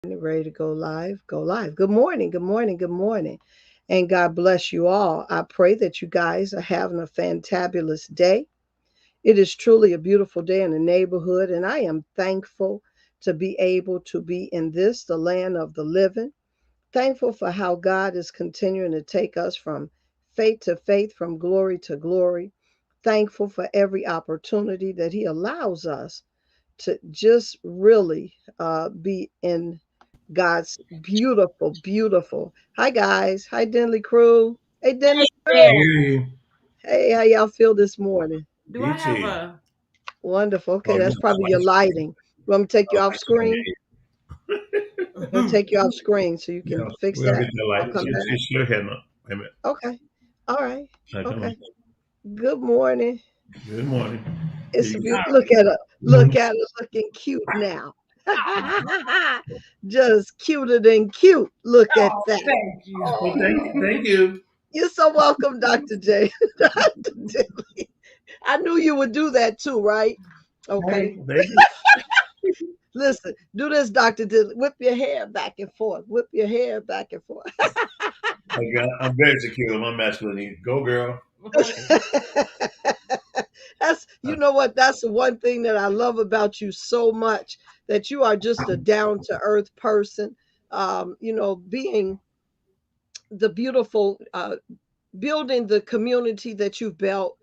Ready to go live? Go live. Good morning, good morning, good morning. And God bless you all. I pray that you guys are having a fantabulous day. It is truly a beautiful day in the neighborhood, and I am thankful to be able to be in this, the land of the living. Thankful for how God is continuing to take us from faith to faith, from glory to glory. Thankful for every opportunity that He allows us to just really be in God's beautiful, beautiful. Hi guys. Hi Dentley crew. Hey Dentley crew. Hey, Hey, how y'all feel this morning? Do I have BT. a Wonderful. Oh, Okay, you that's got probably your lights. lighting. You want me to take you Oh, off lights on. screen? I'm gonna take you off screen so you Yeah, can fix we're gonna that. get the I'll light. come back. She's still heading up. Wait a minute. Okay. All right. Come on. Okay. Good morning. Good morning. Here It's a you beautiful. all Look at her. go. Look at her looking cute now. Just cuter than cute. Look at Oh, that. thank you. Well, Oh, thank you. you're so welcome, Dr. J. Dr. J. I knew you would do that too, right? Okay. Thank you. Listen, do this, Dr. Diddley. Whip your hair back and forth. Whip your hair back and forth. I'm very secure with my masculinity. Go, girl. That's, you know what? That's the one thing that I love about you so much, that you are just a down to earth person. Being the beautiful, building the community that you built,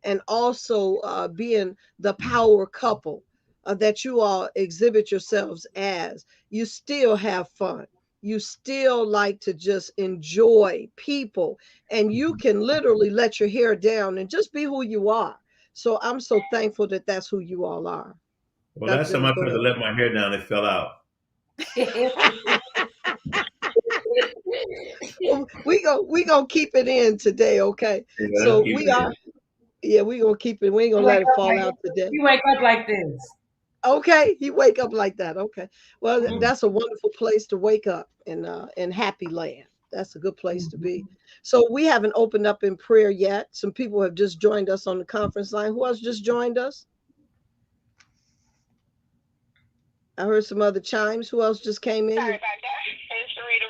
and also being the power couple that you all exhibit yourselves as. You still have fun. You still like to just enjoy people, and you can literally let your hair down and just be who you are. So I'm so thankful that that's who you all are. Well, Dr. last time Dilly, I go tried to ahead. let my hair down, it fell out. Well, we gonna keep it in today, okay? Yeah, let's So keep we it are, in. yeah, we gonna keep it. We ain't gonna You wake let it up fall like out today. you wake up like this. Okay, he wake up like that. Okay, well, Mm. that's a wonderful place to wake up in Happy Land. That's a good place to be. Mhm. So we haven't opened up in prayer yet. Some people have just joined us on the conference line. Who else just joined us? I heard some other chimes. Who else just came in? Sorry about that. It's Rita.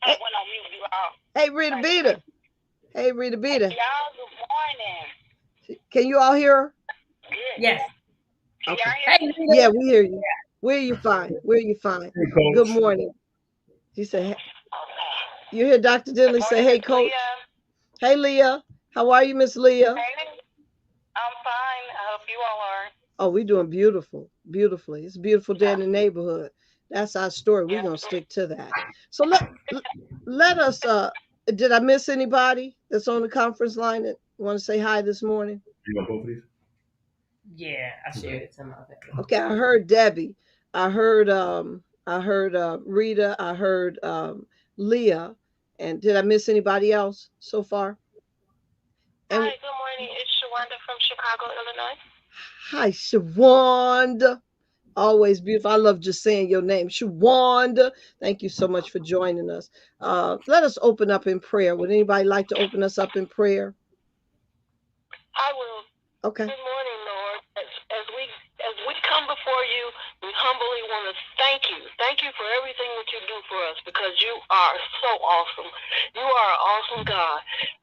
I Hey, went on mute, you all. hey, Rita Sorry about that. Beta. Hey, Rita Hey, Beta. y'all, good morning. Can you all hear her? Good. Yes. Can Okay. y'all hear Hey, me? Yeah, Rita. we hear you. Where you fine? Where you fine? Hey, Good coach. morning. She said, Okay. you hear Dr. Good Dinley say, morning, hey, Miss coach. Leah. Hey, Leah. How are you, Miss Leah? Hey, I'm fine. I hope you all are. Oh, we doing beautiful, beautifully. It's a beautiful day in the neighborhood. That's our story. We're Yes. gonna stick to that. So let us. Did I miss anybody that's on the conference line that want to say hi this morning? You want both of these? Yeah, I Okay. shared it to my family. Okay, I heard Debbie. I heard Rita. I heard Leah. And did I miss anybody else so far? Hi, And good morning. It's Shawanda from Chicago, Illinois. hi, Shawanda. Always beautiful. I love just saying your name, Shawanda. Thank you so much for joining us. Let us open up in prayer. Would anybody like to open us up in prayer? I will. Okay. Good morning, Lord. As we come before you, we humbly want to thank you. Thank you for everything that you do for us, because you are so awesome. You are an awesome God.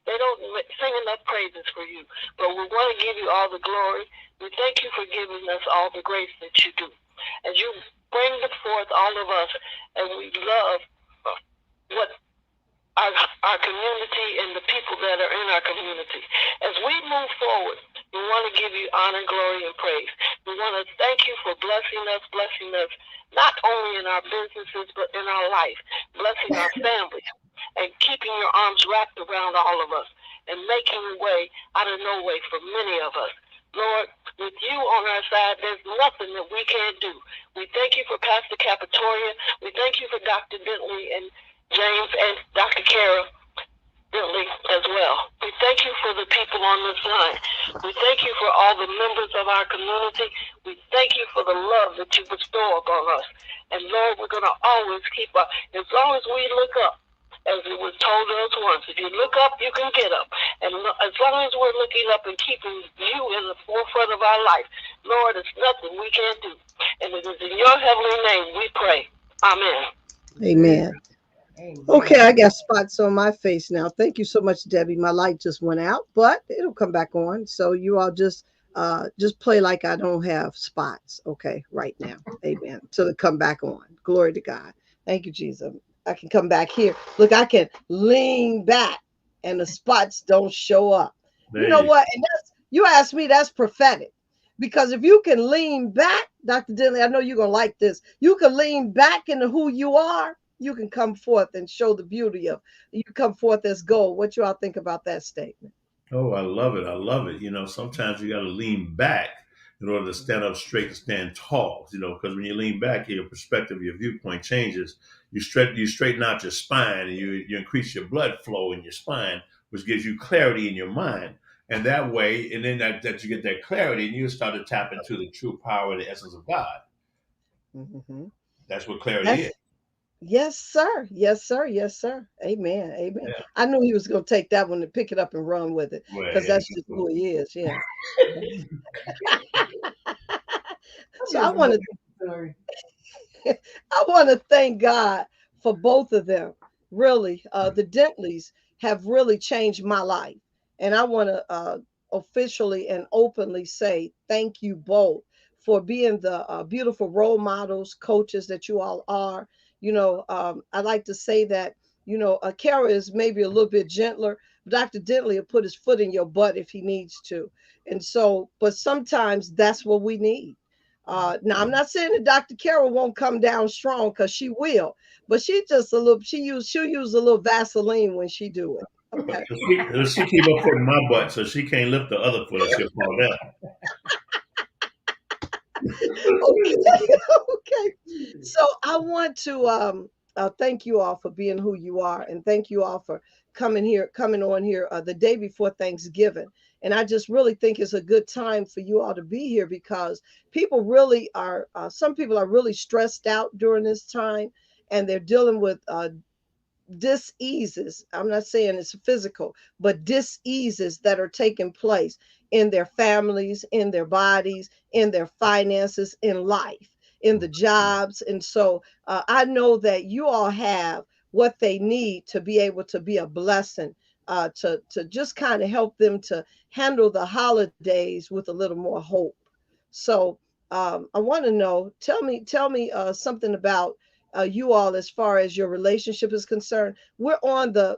They don't sing enough praises for you, but we want to give you all the glory. We thank you for giving us all the grace that you do. As you bring forth all of us, and we love what our community and the people that are in our community. As we move forward, we want to give you honor, glory, and praise. We want to thank you for blessing us, not only in our businesses, but in our life, blessing our families, and keeping your arms wrapped around all of us, and making a way out of no way for many of us. Lord, with you on our side, there's nothing that we can't do. We thank you for Pastor Capitoria. We thank you for Dr. Dentley and James and Dr. Kara Dentley as well. We thank you for the people on this line. We thank you for all the members of our community. We thank you for the love that you bestow upon us. And Lord, we're going to always keep up. As long as we look up, as it was told us once, if you look up, you can get up. And as long as we're looking up and keeping you in the forefront of our life, Lord, it's nothing we can't do. And it is in your heavenly name we pray. Amen. Amen. Okay, Amen. I got spots on my face now. Thank you so much, Debbie. My light just went out, but it'll come back on. So you all just play like I don't have spots, okay, right now. Amen. So to come back on. Glory to God. Thank you, Jesus. I can come back here. Look, I can lean back and the spots don't show up. You There know you what? And that's you asked me, that's prophetic. Because if you can lean back, Dr. Dentley, I know you're gonna like this. You can lean back into who you are, you can come forth and show the beauty of you come forth as gold. What you all think about that statement? Oh, I love it. I love it. Sometimes you got to lean back in order to stand up straight and stand tall, because when you lean back, your perspective, your viewpoint changes. You straighten out your spine and you increase your blood flow in your spine, which gives you clarity in your mind. And that way, and then that you get that clarity and you start to tap into the true power and the essence of God. Mm-hmm. That's what clarity is. That's yes, sir. Yes, sir. Yes, sir. Amen. Amen. Yeah. I knew he was going to take that one and pick it up and run with it Well, because yeah, that's that's just who cool. he is. Yeah. I'm So I just want to enjoying the story. I want to thank God for both of them. Really, the Dentleys have really changed my life, and I want to officially and openly say thank you both for being the beautiful role models, coaches that you all are. I like to say that Kara is maybe a little bit gentler. Dr. Dentley will put his foot in your butt if he needs to, and so, but sometimes that's what we need. Now I'm not saying that Dr. Carol won't come down strong because she will, but she just a little she'll use a little Vaseline when she do it. Okay. She keep her foot in my butt, so she can't lift the other foot or she'll fall down. Okay. Okay. So I want to thank you all for being who you are, and thank you all for coming on here the day before Thanksgiving. And I just really think it's a good time for you all to be here because people really are. Some people are really stressed out during this time, and they're dealing with diseases. I'm not saying it's physical, but diseases that are taking place in their families, in their bodies, in their finances, in life, in the jobs. And so I know that you all have what they need to be able to be a blessing. To just kind of help them to handle the holidays with a little more hope. So I want to know. Tell me something about you all as far as your relationship is concerned. We're on the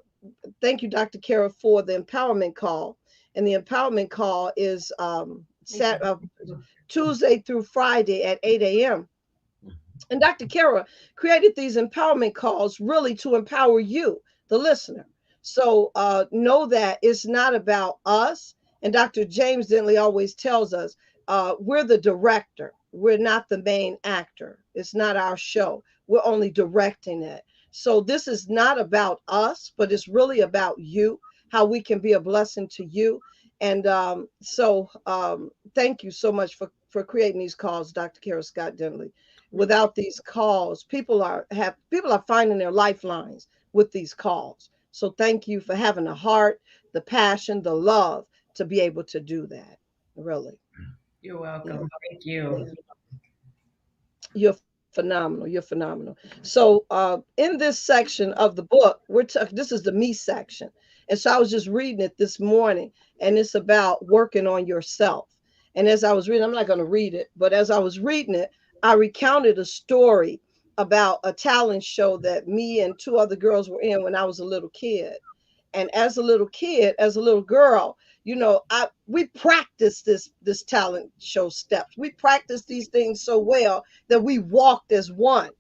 thank you, Dr. Kara, for the empowerment call. And the empowerment call is Tuesday through Friday at 8 a.m. And Dr. Kara created these empowerment calls really to empower you, the listener. So know that it's not about us. And Dr. James Dentley always tells us we're the director. We're not the main actor. It's not our show. We're only directing it. So this is not about us, but it's really about you, how we can be a blessing to you. And thank you so much for creating these calls, Dr. Kara Scott Dentley. Without these calls, people are finding their lifelines with these calls. So thank you for having the heart, the passion, the love to be able to do that. Really. You're Yeah. welcome. Thank you. Yeah. You're phenomenal. You're phenomenal. So in this section of the book, this is the me section. And so I was just reading it this morning, and it's about working on yourself. And as I was reading, I'm not going to read it, but as I was reading it, I recounted a story about a talent show that me and two other girls were in when I was a little kid. And as a little kid, as a little girl, I we practiced this talent show steps. We practiced these things so well that we walked as one.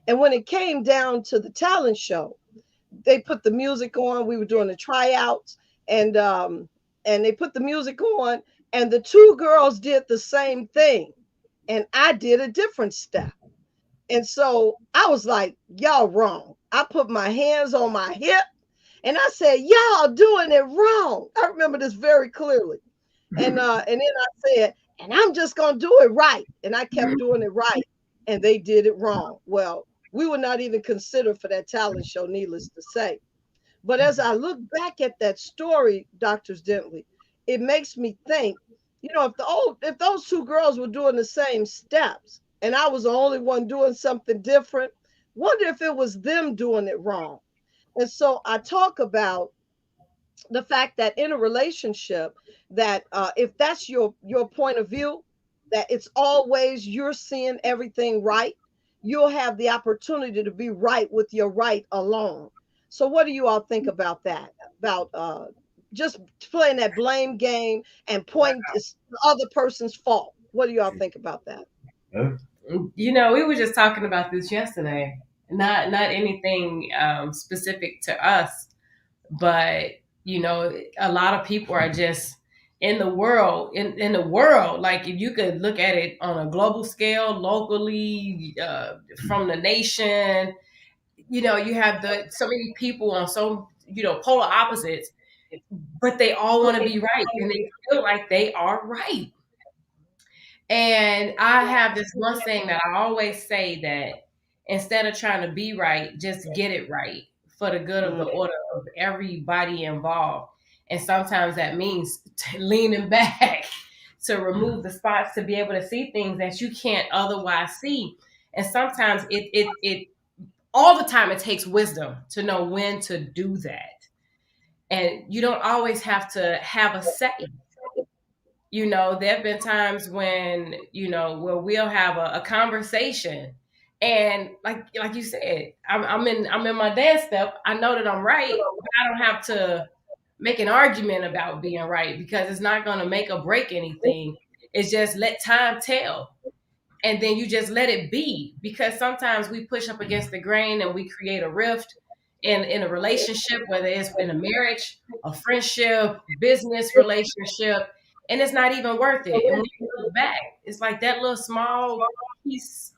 And when it came down to the talent show, they put the music on. We were doing the tryouts, and they put the music on, and the two girls did the same thing, and I did a different step. And so I was like, y'all wrong. I put my hands on my hip and I said, y'all doing it wrong. I remember this very clearly. And then I said, and I'm just gonna do it right. And I kept doing it right. And they did it wrong. Well, we were not even considered for that talent show, needless to say. But as I look back at that story, Dr. Dentley, it makes me think, if those two girls were doing the same steps and I was the only one doing something different, Wonder if it was them doing it wrong. And so I talk about the fact that in a relationship, that if that's your point of view, that it's always you're seeing everything right, you'll have the opportunity to be right with your right alone. So what do you all think about that, about just playing that blame game and pointing to the other person's fault? What do you all think about that? Huh? We were just talking about this yesterday. Not anything specific to us, but a lot of people are just in the world. In the world, like if you could look at it on a global scale, locally, from the nation, you have the so many people on polar opposites, but they all want to be right and they feel like they are right. And I have this one saying that I always say, that instead of trying to be right, just get it right for the good of the Mm, order of everybody involved. And sometimes that means leaning back to remove the spots to be able to see things that you can't otherwise see. And sometimes it all the time it takes wisdom to know when to do that. And you don't always have to have a say. There have been times when, where we'll have a conversation, and like you said, I'm in my dance step. I know that I'm right, but I don't have to make an argument about being right, because it's not going to make or break anything. It's just let time tell, and then you just let it be, because sometimes we push up against the grain and we create a rift in a relationship, whether it's in a marriage, a friendship, business relationship, and it's not even worth it. And when you look back, it's like that little small piece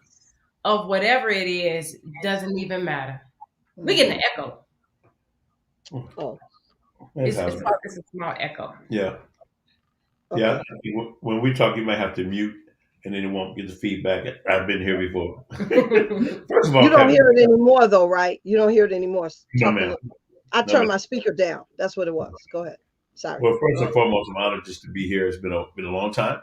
of whatever it is doesn't even matter. We get mhm. an echo. Oh, That's It's how. it's a small echo. Yeah, yeah. okay. I think when we talk, you might have to mute, and then it won't get the feedback. I've been here before. First of You all, don't Kevin, hear it anymore, though, right? You don't hear it anymore. no Talk a man, little. I no turned man. my speaker down. That's what it was. Go ahead. Sorry. Well, first Go and ahead. foremost, I'm honored just to be here. It's been a long time.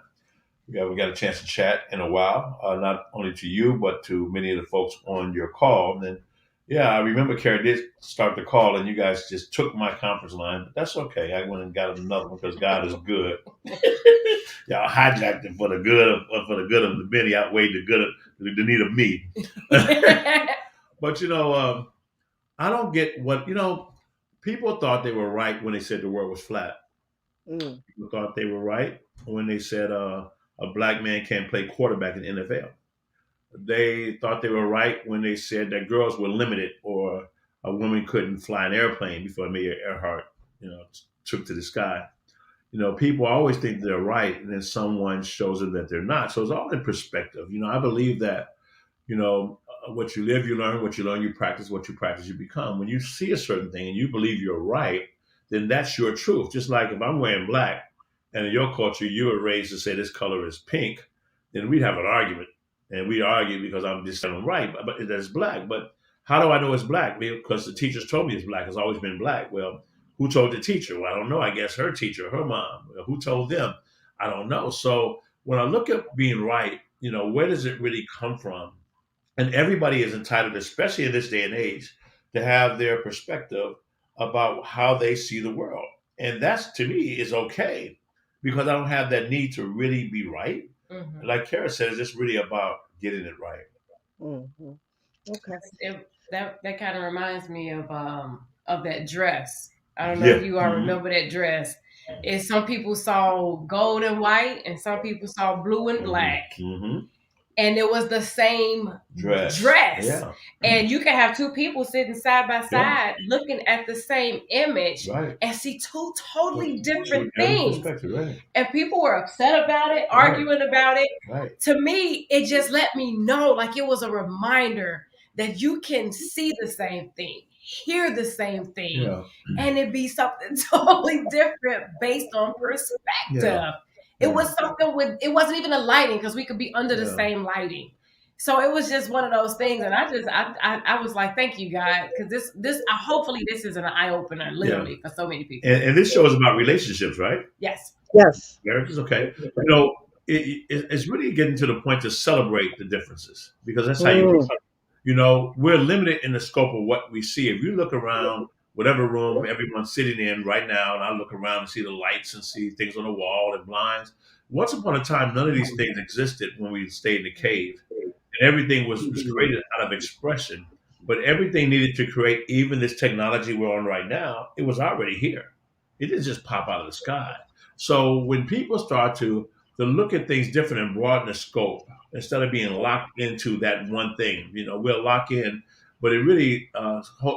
We haven't got a chance to chat in a while, not only to you, but to many of the folks on your call. And then, yeah, I remember Kara did start the call, and you guys just took my conference line, but that's okay. I went and got another one because God is good. Y'all hijacked it for the good of the many outweighed the need of me. But I don't get what People thought they were right when they said the world was flat. Mm, People thought they were right when they said a black man can't play quarterback in the NFL. They thought they were right when they said that girls were limited, or a woman couldn't fly an airplane before Amelia Earhart, took to the sky. People always think they're right, and then someone shows them that they're not. So it's all in perspective. I believe that what you live, you learn. What you learn, you practice. What you practice, you become. When you see a certain thing and you believe you're right, then that's your truth. Just like if I'm wearing black, and in your culture you were raised to say this color is pink, then we'd have an argument, and we argue because I'm just saying I'm right, but that's black. But how do I know it's black? Because the teachers told me it's black. It's always been black. Well, who told the teacher? Well, I don't know. I guess her teacher, her mom. Who told them? I don't know. So when I look at being right, where does it really come from? And everybody is entitled, especially in this day and age, to have their perspective about how they see the world. And that's, to me, is okay, because I don't have that need to really be right. Mhm. Like Kara said, it's just really about getting it right. mhm. Okay. That kind of reminds me of that dress. I don't know if Yeah. you all remember that dress. Is some people saw gold and white, and some people saw blue and black, Mm-hmm. and it was the same Dress. dress. Yeah. And you can have two people sitting side by Yeah. side looking at the same image Right. and see two totally different Every things. perspective. Right. And people were upset about it, Right. arguing about it. Right. To me, it just let me know, like it was a reminder that you can see the same thing, hear the same thing, Yeah. and it be something totally different based on Yeah. perspective. It was something with, it wasn't even a lighting, because we could be under the Yeah. same lighting. So it was just one of those things, and I was like, thank you, God, because hopefully this is an eye opener, Yeah. literally, for so many people. And this show is about relationships, right? Yes. Yes. Marriage is okay. It's really getting to the point to celebrate the differences, because that's how you Mm, we're limited in the scope of what we see. If you look around whatever room everyone's sitting in right now, and I look around and see the lights and see things on the wall and blinds, once upon a time, none of these things existed when we stayed in the cave. And everything was created out of expression. But everything needed to create, even this technology we're on right now, it was already here. It didn't just pop out of the sky. So when people start to look at things different and broaden the scope instead of being locked into that one thing, we'll lock in, but it really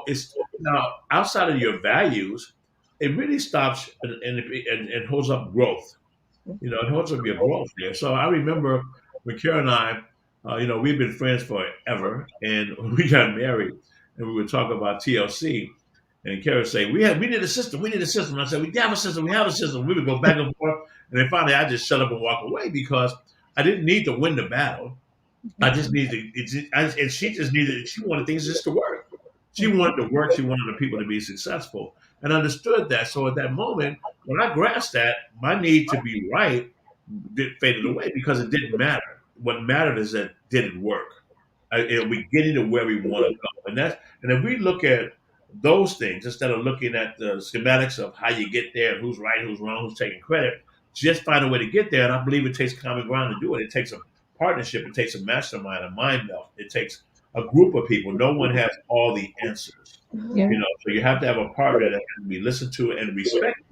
it's now outside of your values, it really stops and holds up growth. It holds up your growth there. So I remember when Kara and I, we've been friends forever, and when we got married, and we would talk about TLC, and Kara would say, we need a system, we need a system. I said, we have a system, we have a system. We would go back and forth, and then finally I just shut up and walk away because I didn't need to win the battle. I just needed, and she just needed, she wanted things just to work. She wanted to work. She wanted the people to be successful, and understood that. So at that moment, when I grasped that, my need to be right faded away because it didn't matter. What mattered is that did it work? Are we getting to where we want to go? And if we look at those things instead of looking at the schematics of how you get there, who's right, who's wrong, who's taking credit, just find a way to get there. And I believe it takes common ground to do it. It takes a partnership. It takes a mastermind, a mind melt. It takes a group of people. No one has all the answers. Yeah. So you have to have a partner that can be listened to and respected.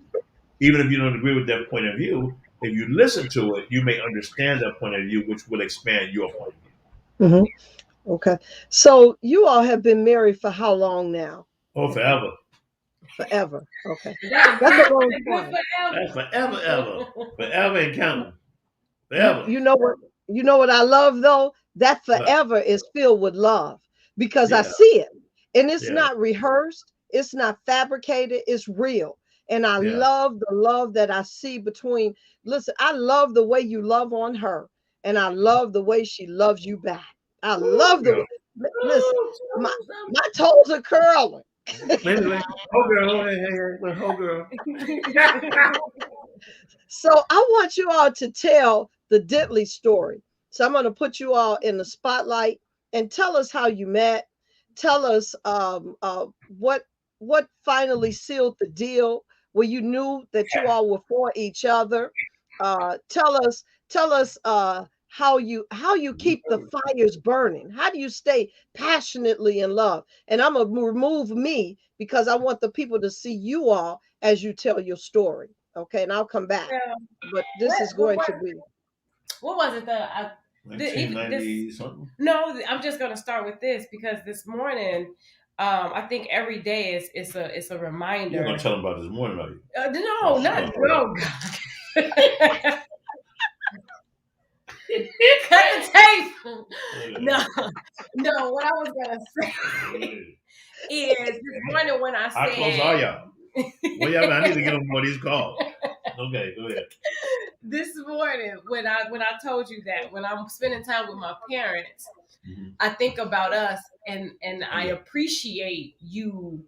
Even if you don't agree with their point of view, if you listen to it, you may understand their point of view, which will expand your point of view. Mm-hmm. Okay. So you all have been married for how long now? Oh, forever. Forever. Okay. That's a long time. That's forever, ever. Forever and counting. Forever. You know what I love though? That forever is filled with love because I see it. And it's not rehearsed, it's not fabricated, it's real. And I love the love that I see between, listen, I love the way you love on her, and I love the way she loves you back. I love the listen, my toes are curling. Oh girl. So I want you all to tell the Dentley story. So I'm going to put you all in the spotlight and tell us how you met. Tell us what finally sealed the deal where you knew that you all were for each other. Tell us how you keep the fires burning. How do you stay passionately in love? And I'm gonna remove me because I want the people to see you all as you tell your story. Okay, and I'll come back. But this is going to be. What was it that 1990 something? No, I'm just going to start with this because this morning, I think every day it's a reminder. You're going to tell them about this morning, are you? No, not no. Cut the tape. No. What I was going to say is this morning when I said, how close are y'all? Well, yeah, I need to get on more of these calls. Okay, go ahead. This morning, when I told you that when I'm spending time with my parents, I think about us and I appreciate you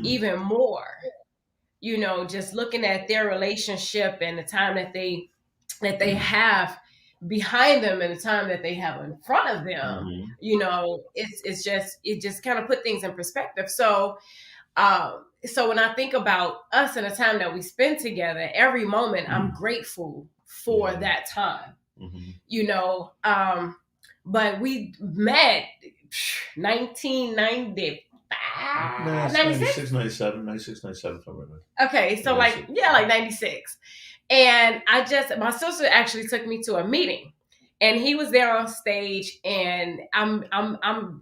even more. Just looking at their relationship and the time that they have behind them and the time that they have in front of them. It just kind of put things in perspective. So when I think about us and the time that we spend together, every moment I'm grateful for that time. But we met 1995. 96, 97, somewhere. Okay, so 96. like 96. And my sister actually took me to a meeting. And he was there on stage, and I'm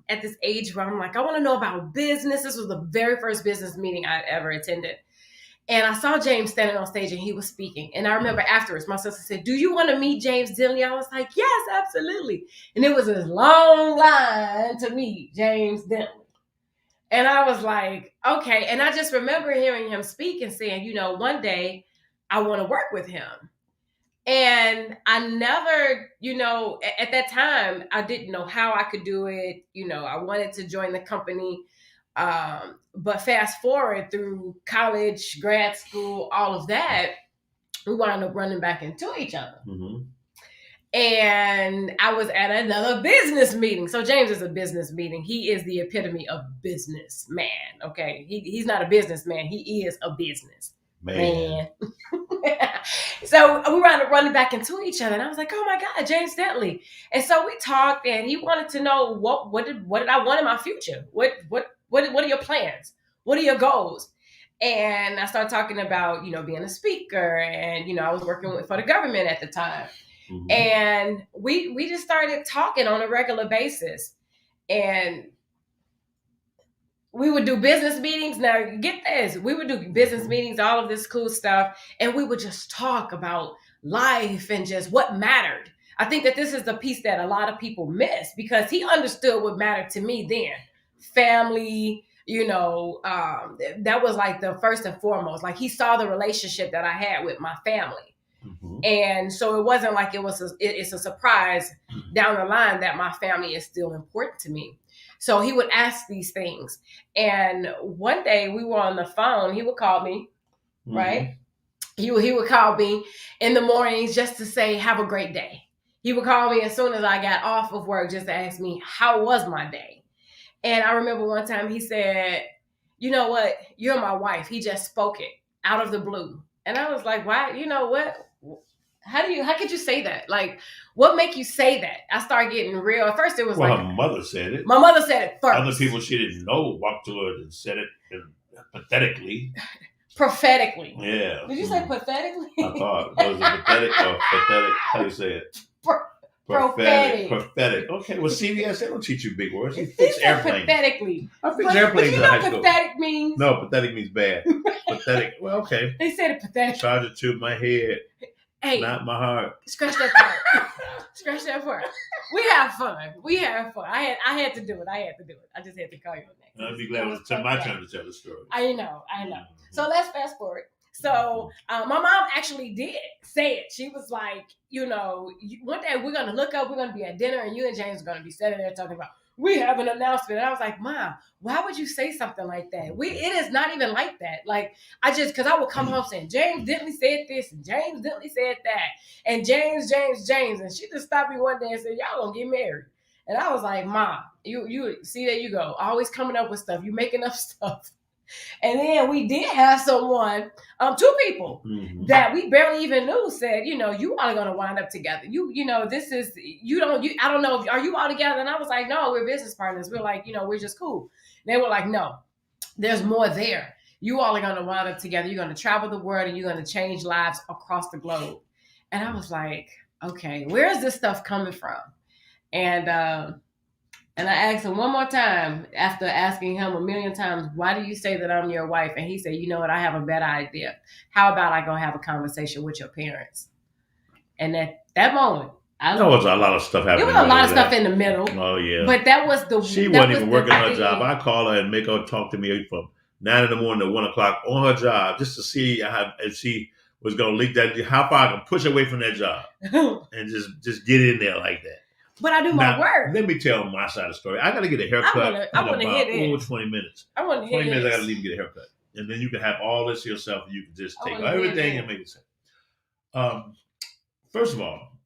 at this age where I'm like, I want to know about business. This was the very first business meeting I'd ever attended. And I saw James standing on stage, and he was speaking. And I remember afterwards, my sister said, "Do you want to meet James Dentley?" I was like, "Yes, absolutely." And it was this long line to meet James Dentley. And I was like, okay. And I just remember hearing him speak and saying, one day I want to work with him. And I never, at that time, I didn't know how I could do it. I wanted to join the company. But fast forward through college, grad school, all of that, we wound up running back into each other. And I was at another business meeting. So James is a business meeting. He is the epitome of businessman. Okay. He's not a businessman. He is a business man. So we were running back into each other, and I was like, "Oh my God, James Dentley!" And so we talked, and he wanted to know what did I want in my future? What are your plans? What are your goals? And I started talking about being a speaker, and I was working for the government at the time, and we just started talking on a regular basis, and we would do business meetings. Now, get this. We would do business meetings, all of this cool stuff, and we would just talk about life and just what mattered. I think that this is the piece that a lot of people miss, because he understood what mattered to me then. Family, that was like the first and foremost. Like, he saw the relationship that I had with my family. And so it wasn't like it's a surprise down the line that my family is still important to me. So he would ask these things. And one day we were on the phone. He would call me, right? He would call me in the mornings just to say, have a great day. He would call me as soon as I got off of work just to ask me, how was my day? And I remember one time he said, you know what? You're my wife. He just spoke it out of the blue. And I was like, why? You know what? How could you say that? Like, what make you say that? I started getting real. At first it was her mother said it. My mother said it first. Other people she didn't know walked to her and said it pathetically. Prophetically. Yeah. Did you say pathetically? I thought. Was it pathetic or pathetic? How do you say it? Prophetic. Okay, well, CVS, they don't teach you big words. They fix airplanes. Pathetically. I fix airplanes in high school. Pathetic means? No, pathetic means bad. Pathetic. Well, okay. They said it pathetic. Charge it to my head. Hey, not my heart. Scratch that part. Scratch that part. We have fun. I had to do it. I just had to call you on that. I'd be glad it was my turn to tell the story. I know. So let's fast forward. So my mom actually did say it. She was like, one day we're going to look up, we're going to be at dinner, and you and James are going to be sitting there talking about, we have an announcement. And I was like, Mom, why would you say something like that? It is not even like that. Like, because I would come home saying, James Dentley said this, and James Dentley said that, and James. And she just stopped me one day and said, y'all gonna get married. And I was like, Mom, you see, there you go. Always coming up with stuff. You making up stuff. And then we did have someone, two people that we barely even knew said, you all are going to wind up together. I don't know, are you all together? And I was like, no, we're business partners. We're like, we're just cool. And they were like, no, there's more there. You all are going to wind up together. You're going to travel the world and you're going to change lives across the globe. And I was like, okay, where is this stuff coming from? And I asked him one more time after asking him a million times, why do you say that I'm your wife? And he said, you know what? I have a better idea. How about I go have a conversation with your parents? And at that moment, there was a lot of stuff happening. There was a lot of stuff in the middle. Oh, yeah. But that was she wasn't even working her job. I call her and make her talk to me from 9 in the morning to 1 o'clock on her job just to see if she was going to leak that, how far I can push away from that job and just get in there like that. But I do my work. Let me tell my side of the story. I got to get a haircut I want to hear this. 20 minutes. I want to hear 20 minutes, I got to leave and get a haircut. And then you can have all this yourself and you can just take everything and make it simple. First of all,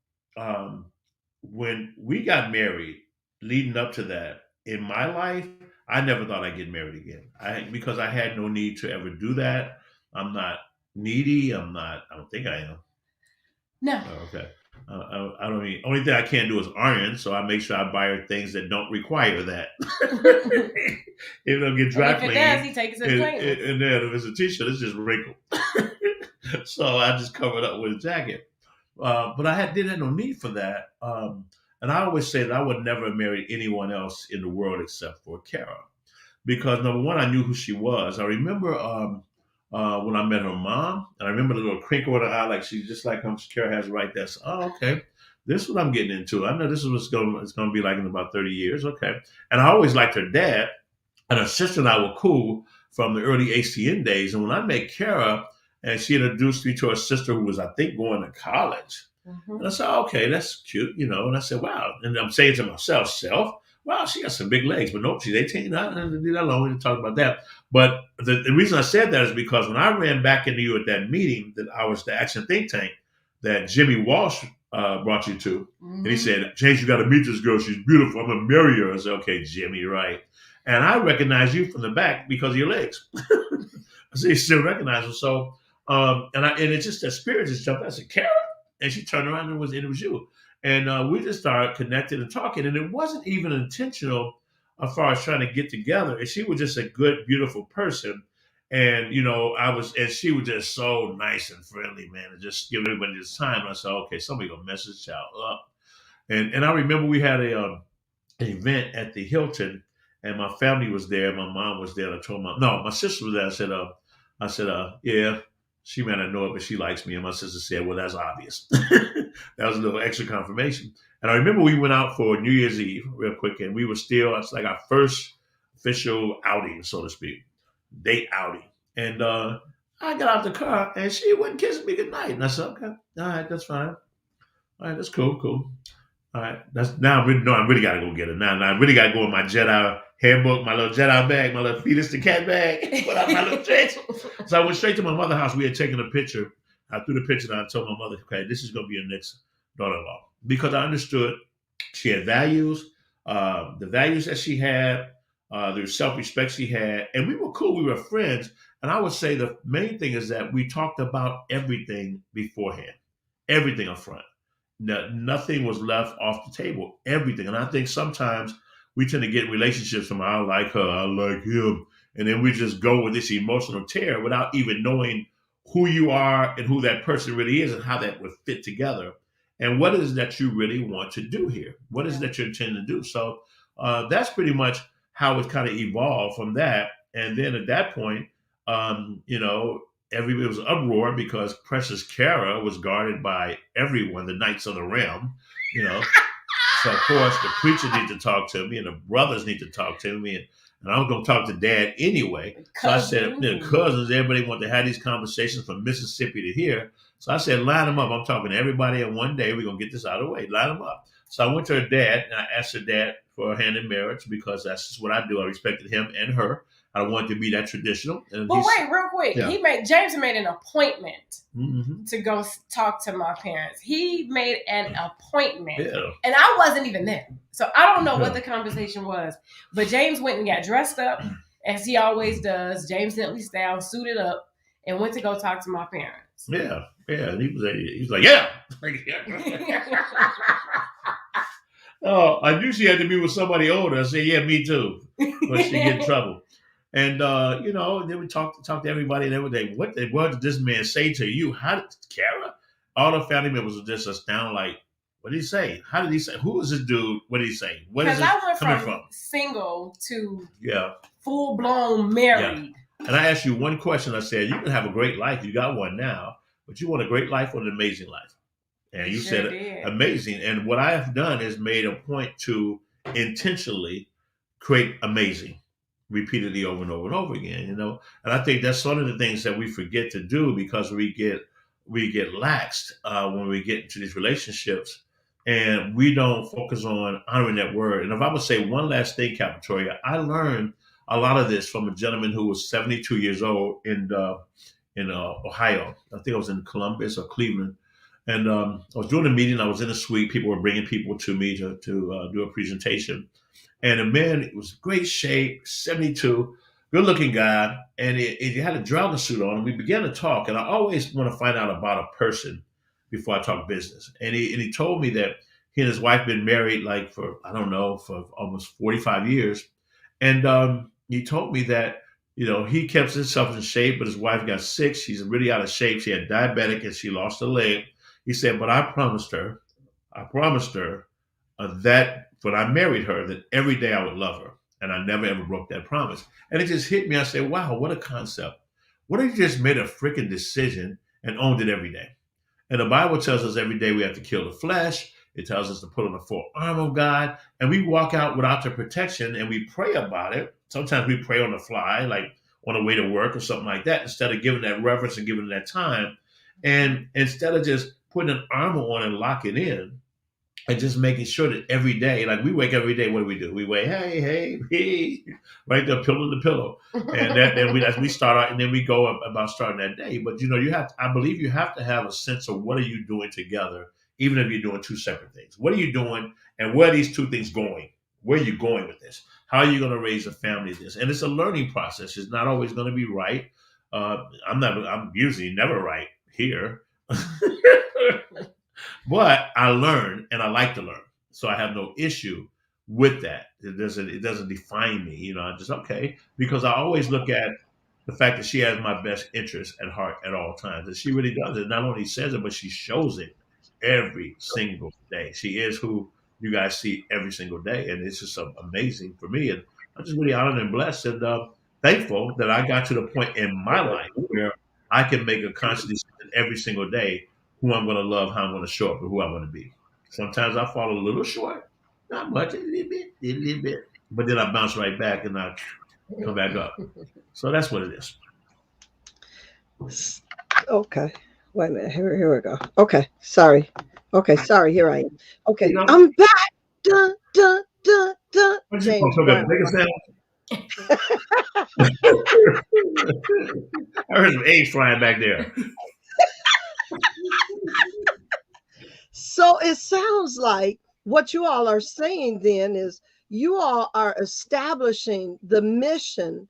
when we got married, leading up to that, in my life, I never thought I'd get married again. Because I had no need to ever do that. I'm not needy. I don't think I am. No. Oh, okay. I don't mean, only thing I can't do is iron, so I make sure I buy her things that don't require that. If it'll get dry cleaned. If it does, he takes it to clean. And then if it's a t-shirt, it's just wrinkled. So I just cover it up with a jacket. But I didn't have no need for that. And I always say that I would never marry anyone else in the world except for Kara. Because number one, I knew who she was. I remember when I met her mom, and I remember the little crinkle in her eye, like she's just like Kara has right there. So, okay, this is what I'm getting into. I know this is what it's going to be like in about 30 years. Okay. And I always liked her dad, and her sister and I were cool from the early ACN days. And when I met Kara, and she introduced me to her sister who was, I think, going to college. And I said, okay, that's cute, And I said, wow. And I'm saying to myself, wow, she got some big legs, but nope, she's 18. I didn't do that long. We didn't talk about that. But the reason I said that is because when I ran back into you at that meeting, that I was the Action Think Tank, that Jimmy Walsh brought you to. And he said, James, you got to meet this girl. She's beautiful. I'm going to marry her. I said, okay, Jimmy, right. And I recognize you from the back because of your legs. I said, you still recognize her. So, and it's just that spirit just jumped. I said, Kara? And she turned around and it was you. And we just started connecting and talking. And it wasn't even intentional as far as trying to get together. And she was just a good, beautiful person. And, and she was just so nice and friendly, man, and just giving everybody this time. And I said, okay, somebody gonna mess this child up. And I remember we had an event at the Hilton, and my family was there. My mom was there. I told my sister was there. I said, yeah, she may not know it, but she likes me. And my sister said, well, that's obvious. That was a little extra confirmation. And I remember we went out for New Year's Eve real quick, and we were it's like our first official outing, so to speak, date outing. And I got out the car, and she wouldn't kiss me goodnight. And I said, okay, all right, that's fine. All right, that's cool. All right, that's now. I really got to go get it now. Now I really got to go in my Jedi handbook, my little Jedi bag, my little fetus the cat bag, put out my little dress. So I went straight to my mother's house. We had taken a picture. I threw the picture and I told my mother, okay, this is going to be your next daughter-in-law. Because I understood she had values, the values that she had, the self-respect she had, and we were cool. We were friends. And I would say the main thing is that we talked about everything beforehand, everything up front. Nothing was left off the table, everything. And I think sometimes we tend to get relationships from I like her, I like him. And then we just go with this emotional tear without even knowing who you are and who that person really is and how that would fit together. And what is that you really want to do here? What is that you intend to do? So that's pretty much how it kind of evolved from that. And then at that point, everybody was uproar because Precious Kara was guarded by everyone, the Knights of the Realm, So, of course, the preacher needs to talk to me and the brothers need to talk to me. And I was going to talk to Dad anyway. So I said, cousins, everybody want to have these conversations from Mississippi to here. So I said, line them up. I'm talking to everybody in one day. We're going to get this out of the way. Line them up. So I went to her dad and I asked her dad for a hand in marriage because that's just what I do. I respected him and her. I wanted to be that traditional. And but wait, real quick. Yeah. James made an appointment to go talk to my parents. He made an appointment. Yeah. And I wasn't even there. So I don't know what the conversation was. But James went and got dressed up, as he always does. James Dentley style, suited up, and went to go talk to my parents. Yeah. Yeah. And he was like, yeah. Oh, I knew she had to be with somebody older. I said, yeah, me too. But she get in trouble. And, then we talked to everybody and everything. What did this man say to you? How did Kara? All the family members were just astounded, like, what did he say? How did he say? Who is this dude? What did he say? What is this coming from? Single to full-blown married. Yeah. And I asked you one question. I said, you can have a great life. You got one now, but you want a great life or an amazing life? And you said amazing. And what I have done is made a point to intentionally create amazing. Repeatedly over and over and over again, and I think that's one of the things that we forget to do because we get laxed when we get into these relationships, and we don't focus on honoring that word. And if I would say one last thing, Capitoria, I learned a lot of this from a gentleman who was 72 years old in Ohio. I think I was in Columbus or Cleveland, and I was doing a meeting. I was in a suite. People were bringing people to me to do a presentation. And the man was great shape, 72, good-looking guy, and he had a jogging suit on. And we began to talk, and I always want to find out about a person before I talk business. And he told me that he and his wife been married for almost 45 years. And he told me that, he kept himself in shape, but his wife got sick. She's really out of shape. She had diabetic, and she lost a leg. He said, but I promised her that when I married her, that every day I would love her. And I never, ever broke that promise. And it just hit me. I said, wow, what a concept. What if you just made a freaking decision and owned it every day? And the Bible tells us every day we have to kill the flesh. It tells us to put on the full armor of God. And we walk out without the protection and we pray about it. Sometimes we pray on the fly, like on the way to work or something like that, instead of giving that reverence and giving that time. And instead of just putting an armor on and lock it in, and just making sure that every day, like we wake every day, what do? We wake, hey, right there, pillow to pillow. And then we start out and then we go about starting that day. But I believe you have to have a sense of what are you doing together even if you're doing two separate things. What are you doing, and where are these two things going? Where are you going with this? How are you going to raise a family? This, and it's a learning process. It's not always going to be right. I'm usually never right here, but I learn, and I like to learn, so I have no issue with that. It doesn't define me. I just okay, because I always look at the fact that she has my best interest at heart at all times. And she really does it. Not only says it, but she shows it every single day. She is who you guys see every single day. And it's just amazing for me. And I'm just really honored and blessed and thankful that I got to the point in my life where I can make a conscious decision every single day who I'm going to love, how I'm going to show up, and who I'm going to be. Sometimes I fall a little short, not much, a little bit, but then I bounce right back and I come back up. So that's what it is. Okay. Wait a minute. Here we go. Okay. Sorry. Okay. Sorry. Here I am. Okay. You know, I'm back. Dun, dun, dun, dun. what you James gonna Brown. make a sound? I heard some eggs flying back there. So it sounds like what you all are saying then is you all are establishing the mission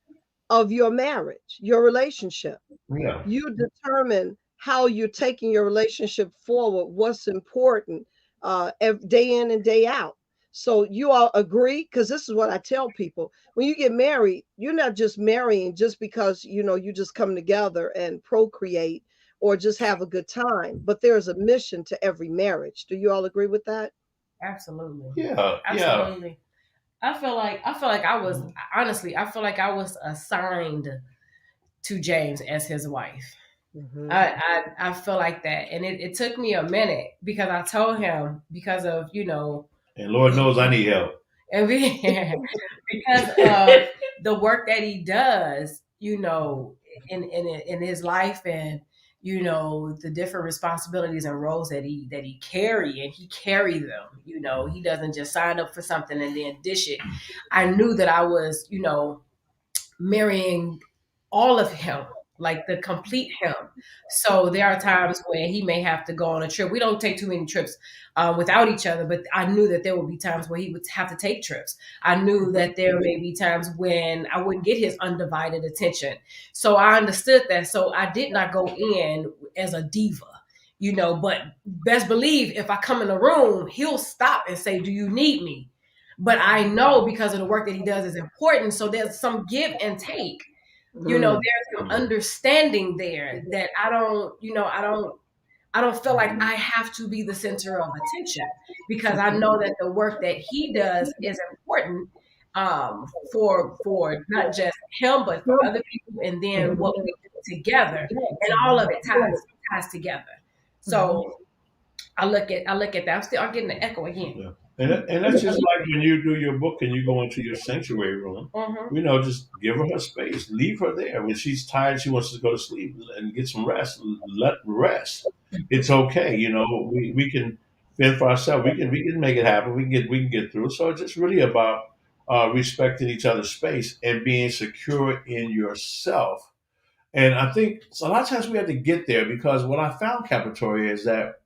of your marriage, your relationship. Yeah. You determine how you're taking your relationship forward, what's important day in and day out. So you all agree, because this is what I tell people: when you get married, you're not just marrying just because you just come together and procreate or just have a good time, but there's a mission to every marriage. Do you all agree with that? Absolutely. Yeah. Absolutely. I feel like I was honestly, I feel like I was assigned to James as his wife. Mm-hmm. I feel like that. And it took me a minute because I told him because of, And Lord knows I need help. and because of the work that he does, in his life, and the different responsibilities and roles that he carry, and he carry them. He doesn't just sign up for something and then dish it. I knew that I was, marrying all of him, like the complete him. So there are times when he may have to go on a trip. We don't take too many trips without each other, but I knew that there would be times where he would have to take trips. I knew that there may be times when I wouldn't get his undivided attention. So I understood that. So I did not go in as a diva. But best believe if I come in the room, he'll stop and say, "Do you need me?" But I know because of the work that he does is important. So there's some give and take. There's some understanding there that I don't feel like I have to be the center of attention, because I know that the work that he does is important, for not just him but for other people, and then what we do together, and all of it ties together. So I look at that. I'm getting the echo again. Yeah. And that's just like when you do your book and you go into your sanctuary room. Just give her space, leave her there. When she's tired, she wants to go to sleep and get some rest. Let rest. It's okay. We can fend for ourselves. We can make it happen. We can get through. So it's just really about respecting each other's space and being secure in yourself. And I think a lot of times we have to get there, because what I found, Capitoria, is that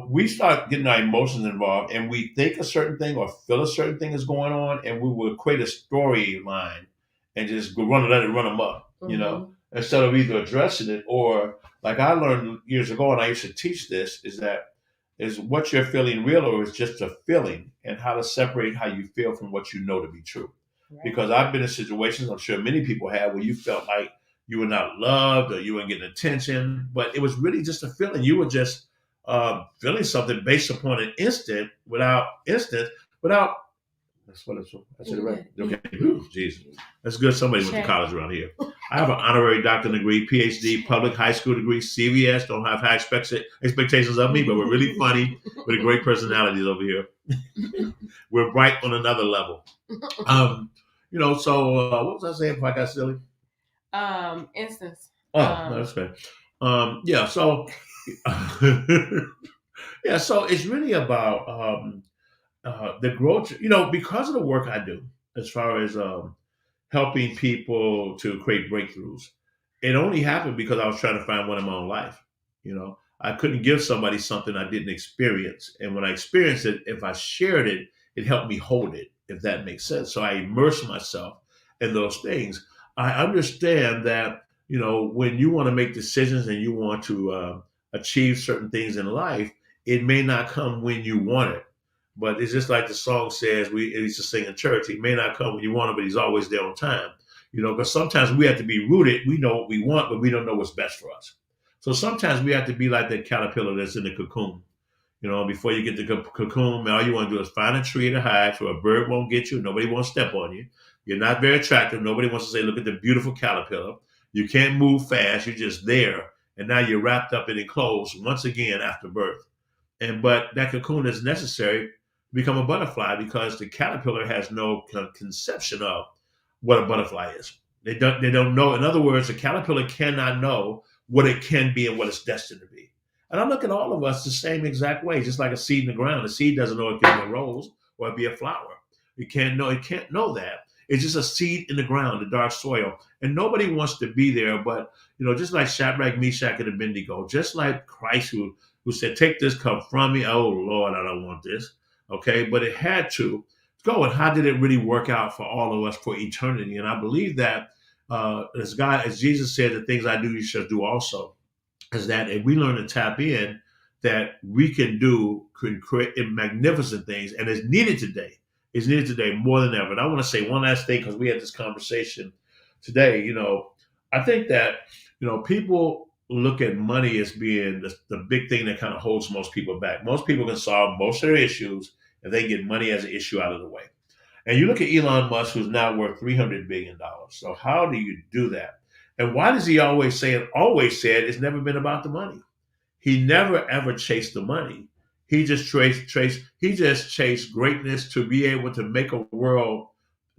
we start getting our emotions involved, and we think a certain thing or feel a certain thing is going on, and we will create a storyline and just let it run amok, instead of either addressing it, or like I learned years ago, and I used to teach this, is what you're feeling real, or is just a feeling, and how to separate how you feel from what you know to be true. Right. Because I've been in situations, I'm sure many people have, where you felt like you were not loved or you weren't getting attention, but it was really just a feeling. You were just feeling something based upon an instant, without. That's what it's. I said it right. Okay. Ooh, Jesus, that's good. Somebody went to college around here. I have an honourary doctorate degree, PhD, public high school degree, CVS. Don't have high expectations of me, but we're really funny with a great personalities over here. We're bright on another level. So what was I saying before I got silly? Instance. Oh, no, that's fair. Yeah. So. Yeah, so it's really about the growth, because of the work I do as far as helping people to create breakthroughs. It only happened because I was trying to find one in my own life. I couldn't give somebody something I didn't experience. And when I experienced it, if I shared it, it helped me hold it, if that makes sense. So I immerse myself in those things. I understand that, when you want to make decisions and you want to achieve certain things in life, it may not come when you want it. But it's just like the song says, we used to sing in church, he may not come when you want it, but he's always there on time. Because sometimes we have to be rooted. We know what we want, but we don't know what's best for us. So sometimes we have to be like that caterpillar that's in the cocoon. Before you get the cocoon, man, all you want to do is find a tree to hide so a bird won't get you. Nobody won't step on you. You're not very attractive. Nobody wants to say, look at the beautiful caterpillar. You can't move fast. You're just there. And now you're wrapped up and enclosed once again after birth. But that cocoon is necessary to become a butterfly because the caterpillar has no conception of what a butterfly is. They don't know. In other words, the caterpillar cannot know what it can be and what it's destined to be. And I look at all of us the same exact way, just like a seed in the ground. The seed doesn't know it can be a rose or it be a flower. It can't know that. It's just a seed in the ground, the dark soil. And nobody wants to be there, but just like Shadrach, Meshach, and Abednego, just like Christ who said, take this cup from me. Oh Lord, I don't want this. Okay, but it had to go. And how did it really work out for all of us for eternity? And I believe that as Jesus said, the things I do, you shall do also. Is that if we learn to tap in, that we can create magnificent things, and it's needed today. It's needed today more than ever. And I want to say one last thing because we had this conversation today. I think that people look at money as being the big thing that kind of holds most people back. Most people can solve most of their issues if they get money as an issue out of the way. And you look at Elon Musk, who's now worth $300 billion. So how do you do that? And why does he always say it? Always said it's never been about the money. He never ever chased the money. He just chased greatness to be able to make a world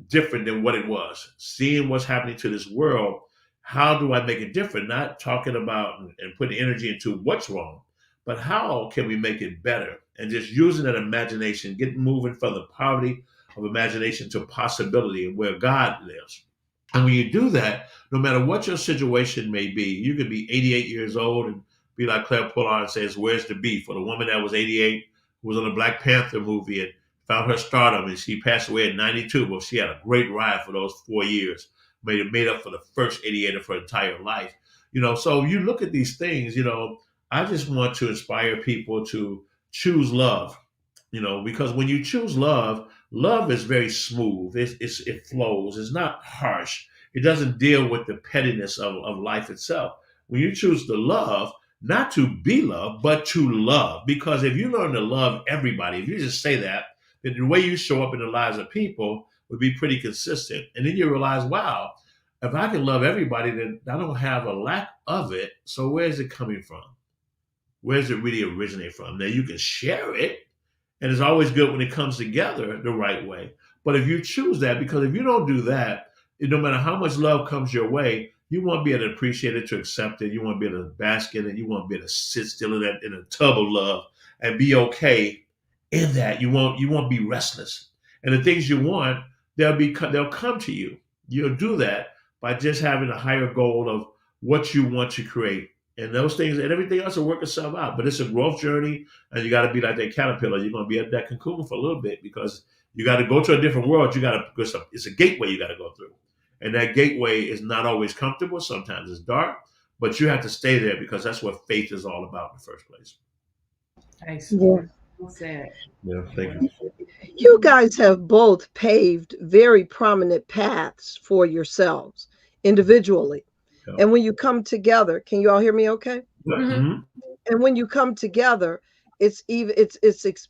different than what it was. Seeing what's happening to this world, how do I make it different? Not talking about and putting energy into what's wrong, but how can we make it better? And just using that imagination, getting moving from the poverty of imagination to possibility and where God lives. And when you do that, no matter what your situation may be, you could be 88 years old and be like Claire Pollard and says, where's the beef? For the woman that was 88, who was on the Black Panther movie and found her stardom, and she passed away at 92. Well, she had a great ride for those 4 years, made up for the first 88 of her entire life. So you look at these things, I just want to inspire people to choose love, because when you choose love, love is very smooth. It flows. It's not harsh. It doesn't deal with the pettiness of life itself. When you choose to love, not to be loved, but to love. Because if you learn to love everybody, if you just say that, then the way you show up in the lives of people would be pretty consistent. And then you realize, wow, if I can love everybody, then I don't have a lack of it. So where's it coming from? Where's it really originate from? Now you can share it. And it's always good when it comes together the right way. But if you choose that, because if you don't do that, no matter how much love comes your way, you won't be able to appreciate it, to accept it. You won't be able to bask in it. You won't be able to sit still in a tub of love and be okay in that. You won't be restless. And the things you want, they'll come to you. You'll do that by just having a higher goal of what you want to create. And those things and everything else will work itself out. But it's a growth journey, and you got to be like that caterpillar. You're going to be at that cocoon for a little bit because you got to go to a different world. It's a gateway you got to go through. And that gateway is not always comfortable. Sometimes it's dark, but you have to stay there because that's what faith is all about in the first place. Yeah. Well said. Yeah, thank you. You guys have both paved very prominent paths for yourselves individually. Yeah. And when you come together, can you all hear me okay? Mm-hmm. And when you come together, it's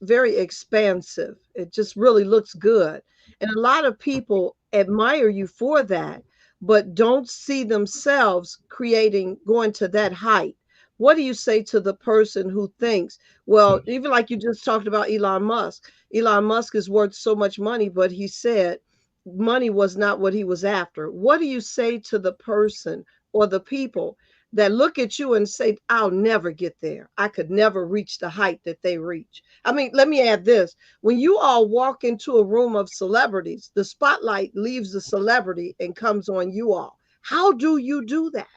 very expansive. It just really looks good. And a lot of people admire you for that, but don't see themselves going to that height. What do you say to the person who thinks, well, even like you just talked about Elon Musk. Elon Musk is worth so much money, but he said money was not what he was after. What do you say to the person or the people that look at you and say, I'll never get there. I could never reach the height that they reach. I mean, let me add this. When you all walk into a room of celebrities, the spotlight leaves the celebrity and comes on you all. How do you do that?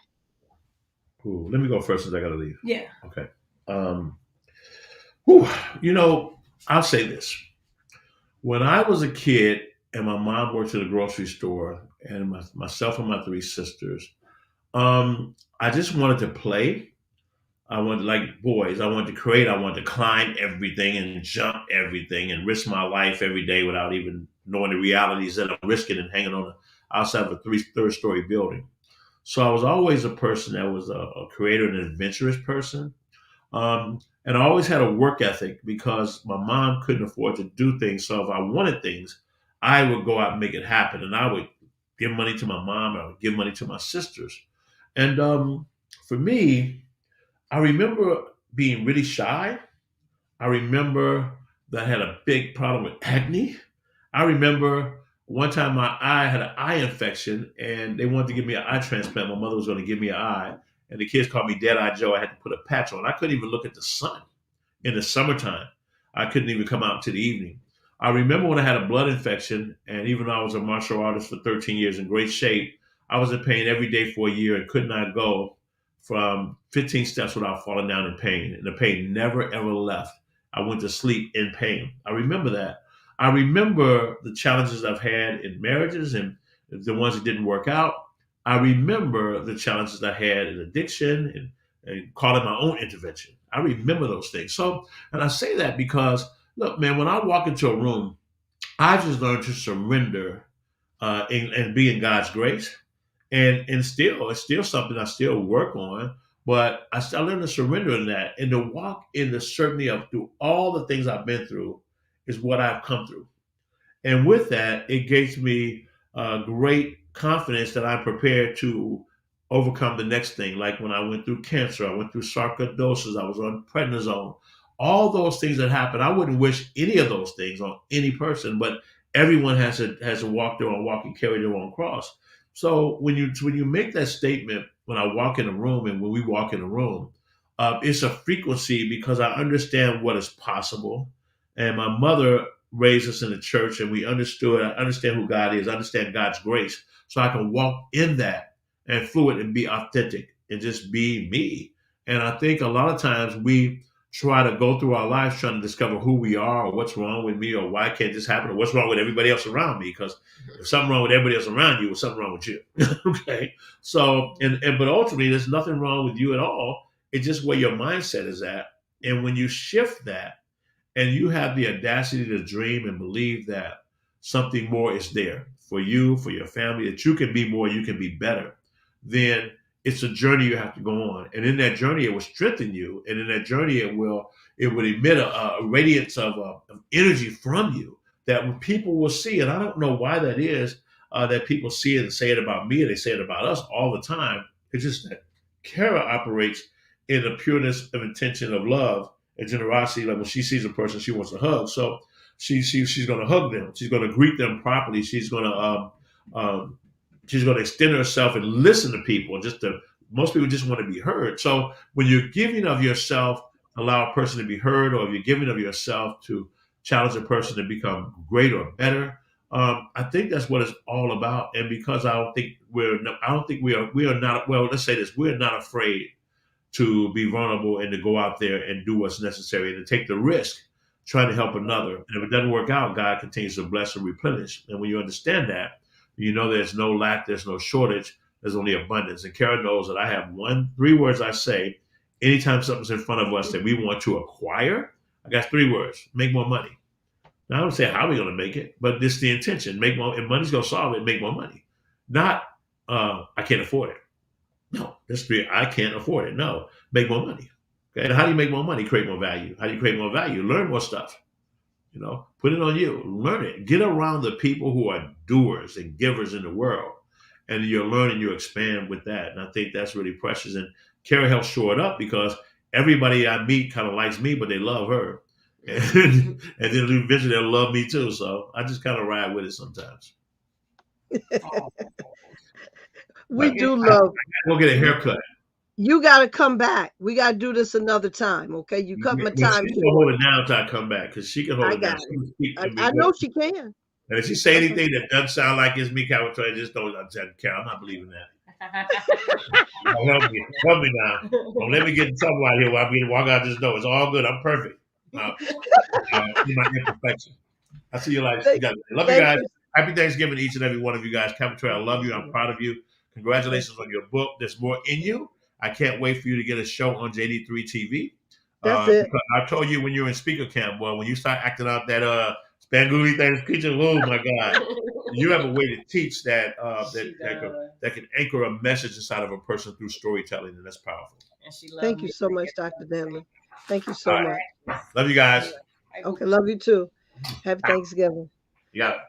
Ooh, let me go first since I got to leave. Yeah. Okay. Um, whew, you know, I'll say this: when I was a kid, and my mom worked at a grocery store, and myself and my three sisters, I just wanted to play. I wanted, like boys, I wanted to create. I wanted to climb everything and jump everything and risk my life every day without even knowing the realities that I'm risking and hanging on the outside of a third story building. So I was always a person that was a creator and an adventurous person. And I always had a work ethic because my mom couldn't afford to do things. So if I wanted things, I would go out and make it happen. And I would give money to my mom. I would give money to my sisters. And for me, I remember being really shy. I remember that I had a big problem with acne. I remember one time my eye had an eye infection and they wanted to give me an eye transplant. My mother was going to give me an eye, and the kids called me Dead Eye Joe. I had to put a patch on. I couldn't even look at the sun in the summertime. I couldn't even come out to the evening. I remember when I had a blood infection, and even though I was a martial artist for 13 years in great shape, I was in pain every day for a year and could not go from 15 steps without falling down in pain. And the pain never, ever left. I went to sleep in pain. I remember that. I remember the challenges I've had in marriages and the ones that didn't work out. I remember the challenges I had in addiction and calling my own intervention. I remember those things. So, and I say that because, look, man, when I walk into a room, I just learned to surrender and be in God's grace. And still, it's still something I still work on, but I learned to surrender in that and to walk in the certainty of through all the things I've been through is what I've come through. And with that, it gives me great confidence that I'm prepared to overcome the next thing. Like when I went through cancer, I went through sarcoidosis, I was on prednisone. All those things that happened, I wouldn't wish any of those things on any person, but everyone has to walk their own walk and carry their own cross. So when you make that statement, when I walk in a room and when we walk in a room, it's a frequency because I understand what is possible. And my mother raised us in the church and we understood, I understand who God is, I understand God's grace. So I can walk in that and fluid and be authentic and just be me. And I think a lot of times we try to go through our lives trying to discover who we are or what's wrong with me or why can't this happen or what's wrong with everybody else around me. Because if something wrong with everybody else around you, there's something wrong with you. Okay. So, but ultimately there's nothing wrong with you at all. It's just where your mindset is at. And when you shift that, and you have the audacity to dream and believe that something more is there for you, for your family, that you can be more, you can be better, then it's a journey you have to go on. And in that journey, it will strengthen you. And in that journey, it would emit a radiance of energy from you that people will see. And I don't know why that is that people see it and say it about me and they say it about us all the time. It's just that Kara operates in the pureness of intention of love and generosity. Like when she sees a person she wants to hug, so she's going to hug them. She's going to greet them properly. She's going to extend herself and listen to people. Most people just want to be heard. So when you're giving of yourself, allow a person to be heard, or if you're giving of yourself to challenge a person to become greater or better. I think that's what it's all about. And because I don't think we are not. Well, let's say this: we're not afraid to be vulnerable and to go out there and do what's necessary and to take the risk trying to help another. And if it doesn't work out, God continues to bless and replenish. And when you understand that, you know there's no lack, there's no shortage, there's only abundance. And Kara knows that I have three words I say anytime something's in front of us that we want to acquire. I got three words: make more money. Now I don't say how we're going to make it, but this is the intention: make more. If money's going to solve it, make more money. Not I can't afford it. No, that's three. I can't afford it. No, make more money. Okay. And how do you make more money? Create more value. How do you create more value? Learn more stuff. Put it on you. Learn it. Get around the people who are doers and givers in the world. And you learn and you expand with that. And I think that's really precious. And Kara helps show it up because everybody I meet kind of likes me, but they love her. And then eventually they'll love me too. So I just kind of ride with it sometimes. We Like, do I love. go get a haircut. You got to come back. We got to do this another time, okay? You cut my Well, time she can short. hold it down until I come back because she can hold I it down. got She it. can speak to me I know she can. And if she say Okay. anything that doesn't sound like it's me, Carol, just don't, Carol, I'm not believing that. Oh, help me now. Don't let me get in trouble out here. While I'm getting walk out this door. It's all good. I'm perfect. In my imperfection. I see you like you thank, guys. Love you thank guys. you. Happy Thanksgiving to each and every one of you guys. Capital, I love you. I'm proud of you. Thank Congratulations you. on your book. There's more in you. I can't wait for you to get a show on JD3 TV. That's it. Because I told you when you were in speaker camp, boy, when you start acting out that Spangooly thing's creature, oh my God. You have a way to teach that She does. that can anchor a message inside of a person through storytelling, and that's powerful. And she loves Thank you me. so much, Dr. Dentley. Thank you All so right. much. Love you guys. Hey, Okay, Bookie. love you too. Happy Thanksgiving. You got it.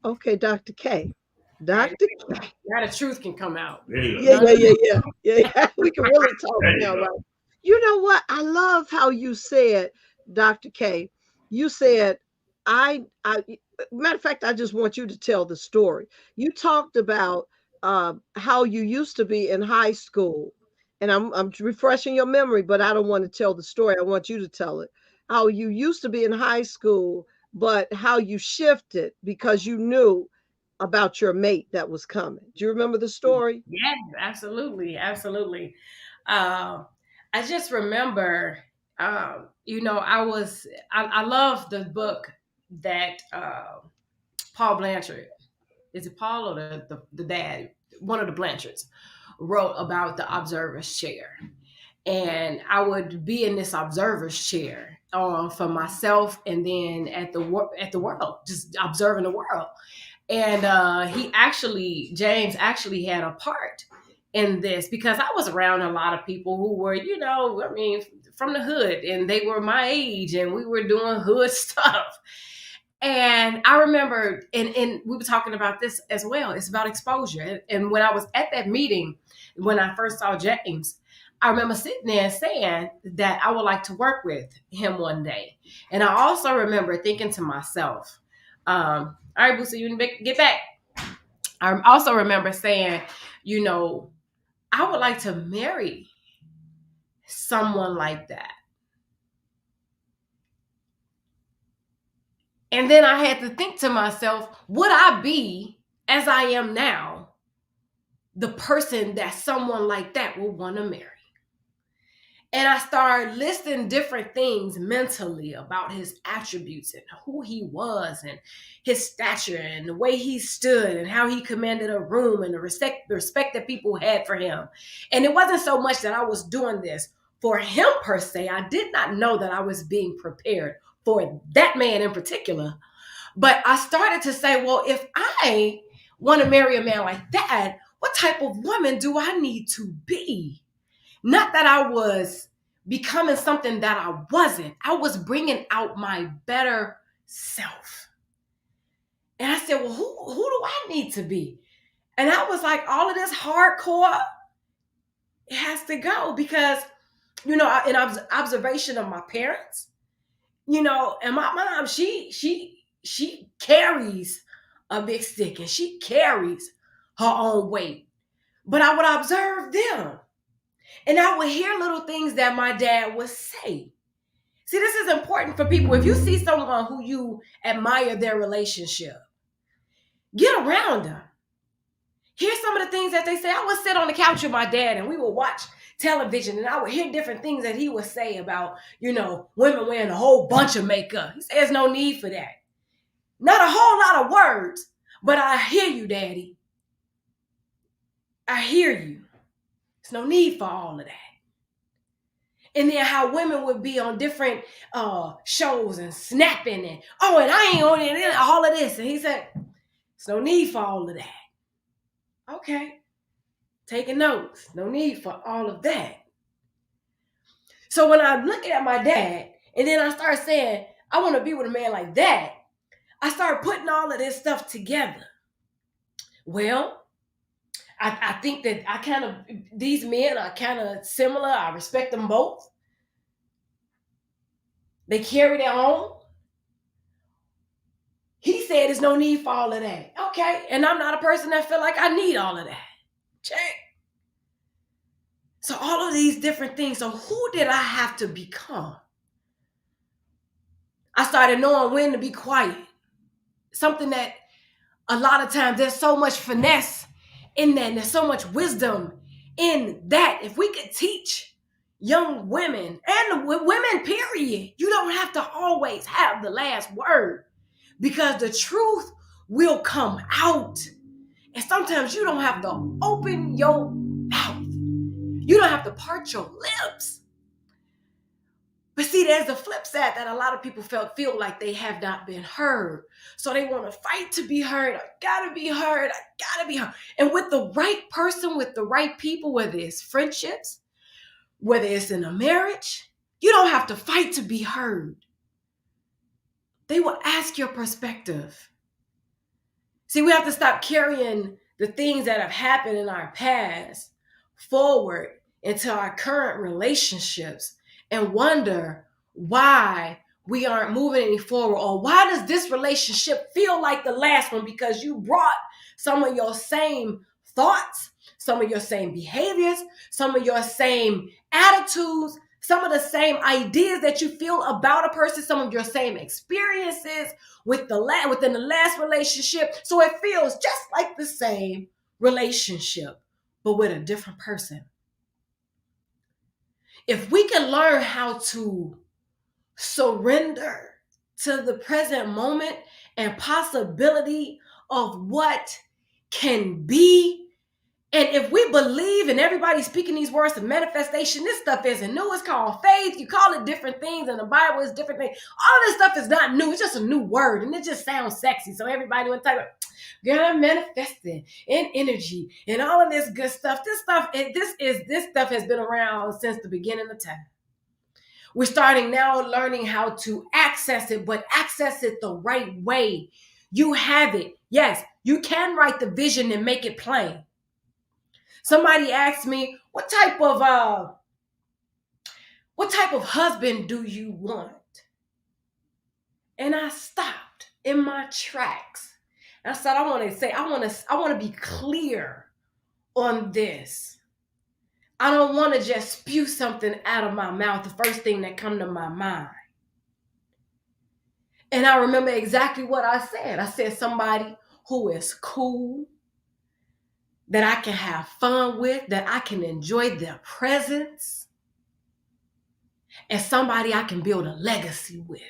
Okay, Dr. K. All right, Dr. K. now the truth can come out. There you Yeah, go. None yeah, of yeah, yeah. Yeah, yeah. We can really talk There you now, go. right? You know what? I love how you said, Dr. K. You said, I matter of fact, I just want you to tell the story. You talked about how you used to be in high school. And I'm refreshing your memory, but I don't want to tell the story. I want you to tell it. How you used to be in high school, but how you shifted because you knew about your mate that was coming. Do you remember the story? Yes, absolutely, absolutely. Um, I just remember, I love the book that Paul Blanchard, is it Paul or the dad, one of the Blanchards, wrote about the observer's chair. And I would be in this observer's chair for myself, and then at the world, just observing the world. And James actually had a part in this because I was around a lot of people who were, I mean, from the hood, and they were my age, and we were doing hood stuff. And I remember, and we were talking about this as well. It's about exposure. And when I was at that meeting, when I first saw James, I remember sitting there saying that I would like to work with him one day. And I also remember thinking to myself, all right, Boosie, you get back. I also remember saying, you know, I would like to marry someone like that. And then I had to think to myself, would I be, as I am now, the person that someone like that would want to marry? And I started listing different things mentally about his attributes and who he was and his stature and the way he stood and how he commanded a room and the respect that people had for him. And it wasn't so much that I was doing this for him per se. I did not know that I was being prepared for that man in particular. But I started to say, well, if I want to marry a man like that, what type of woman do I need to be? Not that I was becoming something that I wasn't. I was bringing out my better self. And I said, well, who do I need to be? And I was like, all of this hardcore, it has to go because, in observation of my parents, and my mom, she carries a big stick and she carries her own weight. But I would observe them. And I would hear little things that my dad would say. See, this is important for people. If you see someone who you admire their relationship, get around them. Hear some of the things that they say. I would sit on the couch with my dad and we would watch television and I would hear different things that he would say about, women wearing a whole bunch of makeup. He says no need for that. Not a whole lot of words, but I hear you, Daddy. I hear you. There's no need for all of that. And then how women would be on different shows and snapping and I ain't on it and all of this. And he said, there's no need for all of that. Okay. Taking notes. No need for all of that. So when I'm looking at my dad and then I start saying, I want to be with a man like that, I start putting all of this stuff together. Well, I think that these men are kind of similar. I respect them both. They carry their own. He said there's no need for all of that. Okay. And I'm not a person that feel like I need all of that. Check. So all of these different things. So who did I have to become? I started knowing when to be quiet. Something that a lot of times there's so much finesse in that. And there's so much wisdom in that. If we could teach young women and women, period, you don't have to always have the last word, because the truth will come out. And sometimes you don't have to open your mouth. You don't have to part your lips. But see, there's the flip side that a lot of people feel like they have not been heard. So they want to fight to be heard. I gotta be heard. I gotta be heard. And with the right person, with the right people, whether it's friendships, whether it's in a marriage, you don't have to fight to be heard. They will ask your perspective. See, we have to stop carrying the things that have happened in our past forward into our current relationships and wonder why we aren't moving any forward, or why does this relationship feel like the last one? Because you brought some of your same thoughts, some of your same behaviors, some of your same attitudes, some of the same ideas that you feel about a person, some of your same experiences within the last relationship. So it feels just like the same relationship, but with a different person. If we can learn how to surrender to the present moment and possibility of what can be, and if we believe, and everybody's speaking these words of manifestation, this stuff isn't new. It's called faith. You call it different things, and the Bible is different things. All of this stuff is not new. It's just a new word, and it just sounds sexy. So everybody would type, girl, I'm manifesting in energy and all of this good stuff. This stuff has been around since the beginning of time. We're starting now learning how to access it, but access it the right way. You have it. Yes, you can write the vision and make it plain. Somebody asked me, what type of husband do you want? And I stopped in my tracks. And I said, I want to be clear on this. I don't want to just spew something out of my mouth, the first thing that come to my mind. And I remember exactly what I said. I said somebody who is cool, that I can have fun with, that I can enjoy their presence, and somebody I can build a legacy with.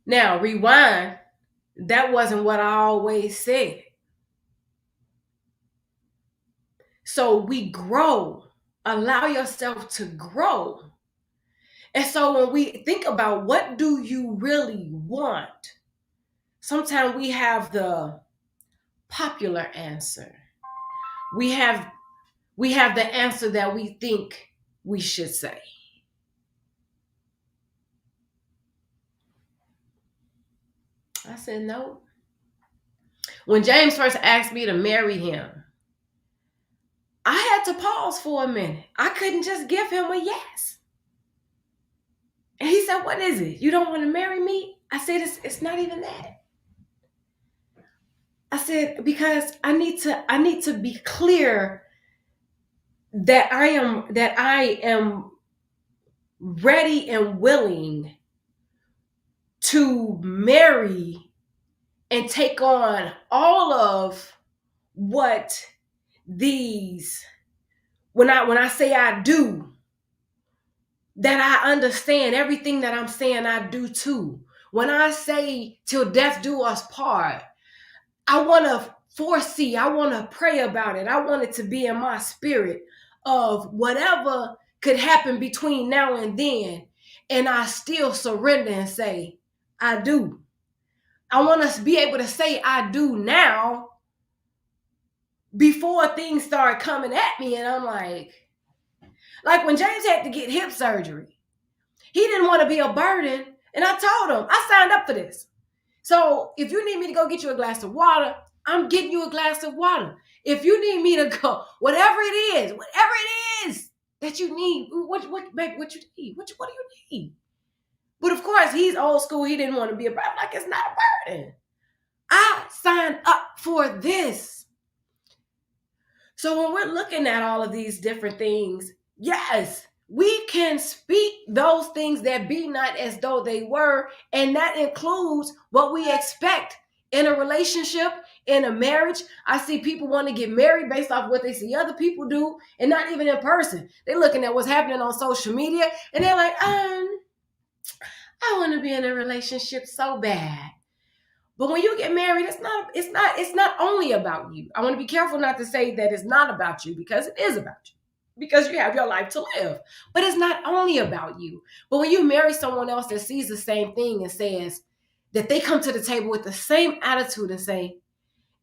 Now, rewind. That wasn't what I always said. So we grow. Allow yourself to grow. And so when we think about what do you really want, sometimes we have the popular answer. We have the answer that we think we should say. I said no. When James first asked me to marry him, I had to pause for a minute. I couldn't just give him a yes. And he said, what is it? You don't want to marry me? I said, it's not even that. I said, because I need to be clear that I am ready and willing to marry and take on all of what these, when I say I do, that I understand everything that I'm saying I do too. When I say till death do us part, I want to foresee, I want to pray about it. I want it to be in my spirit of whatever could happen between now and then, and I still surrender and say, I do. I want us to be able to say I do now before things start coming at me. And I'm like when James had to get hip surgery, he didn't want to be a burden. And I told him, I signed up for this. So if you need me to go get you a glass of water, I'm getting you a glass of water. If you need me to go, whatever it is that you need, baby, what you need? What do you need? But of course, he's old school. He didn't want to be a burden. I'm like, it's not a burden. I signed up for this. So when we're looking at all of these different things, yes, we can speak those things that be not as though they were. And that includes what we expect in a relationship, in a marriage. I see people want to get married based off what they see other people do, and not even in person. They're looking at what's happening on social media, and they're like, I want to be in a relationship so bad. But when you get married, it's not only about you. I want to be careful not to say that it's not about you, because it is about you. Because you have your life to live. But it's not only about you. But when you marry someone else that sees the same thing and says that they come to the table with the same attitude and say,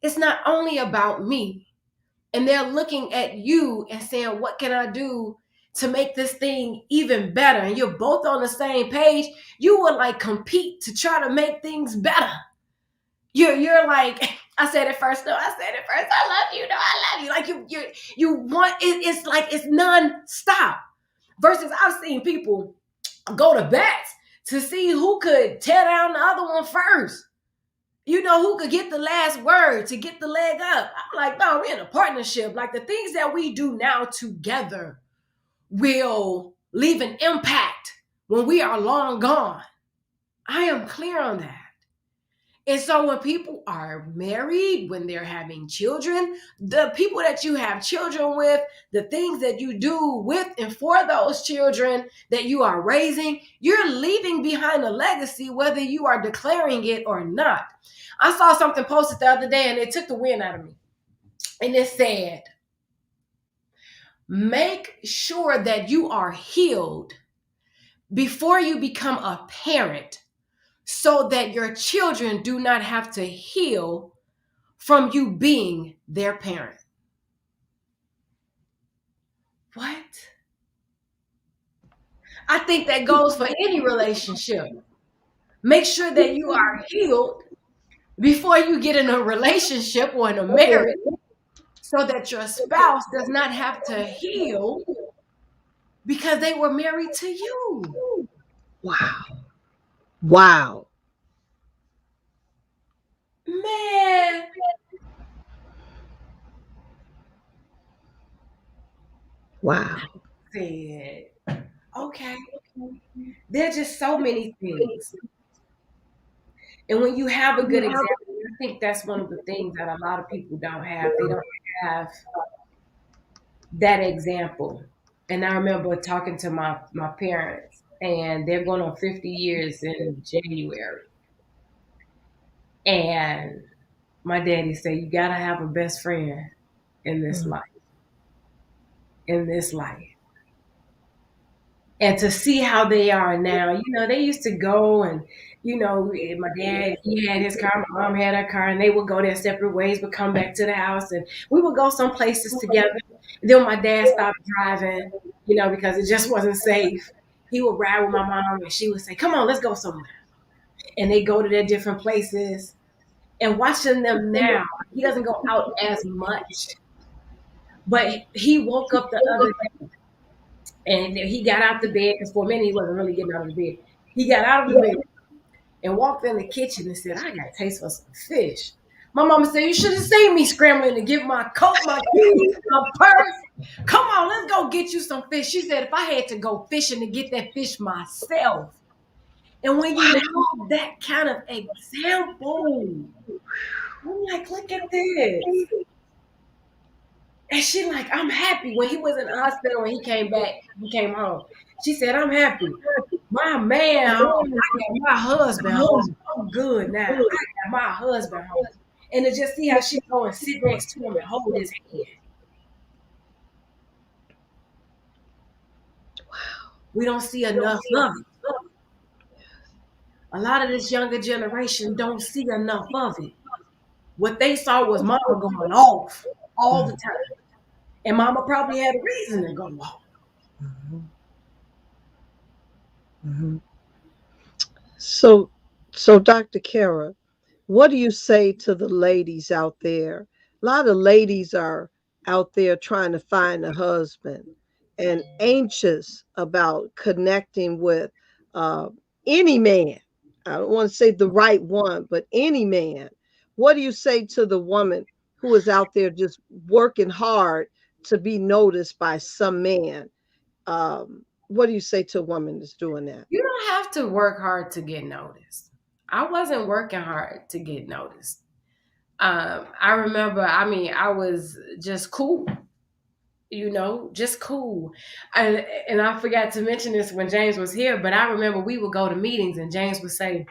it's not only about me. And they're looking at you and saying, what can I do to make this thing even better? And you're both on the same page. You would like compete to try to make things better. You're like, I said it first. No, I said it first. I love you. No, I love you. Like you want it. It's like it's non-stop. Versus I've seen people go to bats to see who could tear down the other one first. You know, who could get the last word to get the leg up. I'm like, no, we're in a partnership. Like the things that we do now together will leave an impact when we are long gone. I am clear on that. And so when people are married, when they're having children, the people that you have children with, the things that you do with and for those children that you are raising, you're leaving behind a legacy, whether you are declaring it or not. I saw something posted the other day and it took the wind out of me. And it said, make sure that you are healed before you become a parent, so that your children do not have to heal from you being their parent. What? I think that goes for any relationship. Make sure that you are healed before you get in a relationship or in a marriage, so that your spouse does not have to heal because they were married to you. Wow. Wow. Man, Wow. said, okay, there's just so many things. And when you have a good example, I think that's one of the things that a lot of people don't have. They don't have that example. And I remember talking to my parents, and they're going on 50 years in January. And my daddy said, you got to have a best friend in this life, in this life. And to see how they are now, they used to go and, my dad, he had his car, my mom had her car, and they would go their separate ways, but come back to the house, and we would go some places together. And then my dad stopped driving, because it just wasn't safe. He would ride with my mom, and she would say, come on, let's go somewhere. And they go to their different places. And watching them now, he doesn't go out as much. But he woke up the other day, and he got out the bed, because for a minute he wasn't really getting out of the bed. He got out of the bed and walked in the kitchen and said, I got a taste for some fish. My mama said, you should have seen me scrambling to get my coat, my keys, my purse. Come on, let's go get you some fish. She said, if I had to go fishing to get that fish myself. And when you have that kind of example, I'm like, look at this. And she like, I'm happy. When he was in the hospital, when he came back, he came home. She said, I'm happy. My man home. I got my husband home. I'm good now. I got my husband home. And to just see how she go and sit next to him and hold his hand. We don't see enough of it. A lot of this younger generation don't see enough of it. What they saw was mama going off all the time. And mama probably had a reason to go off. Mm-hmm. Mm-hmm. So, Dr. Kara, what do you say to the ladies out there? A lot of ladies are out there trying to find a husband and anxious about connecting with uh, any man. I don't want to say the right one, but any man. What do you say to the woman who is out there just working hard to be noticed by some man? What do you say to a woman that's doing that? You don't have to work hard to get noticed. I wasn't working hard to get noticed. I remember, I mean, I was just cool, just cool. And I forgot to mention this when James was here, but I remember we would go to meetings and James would say,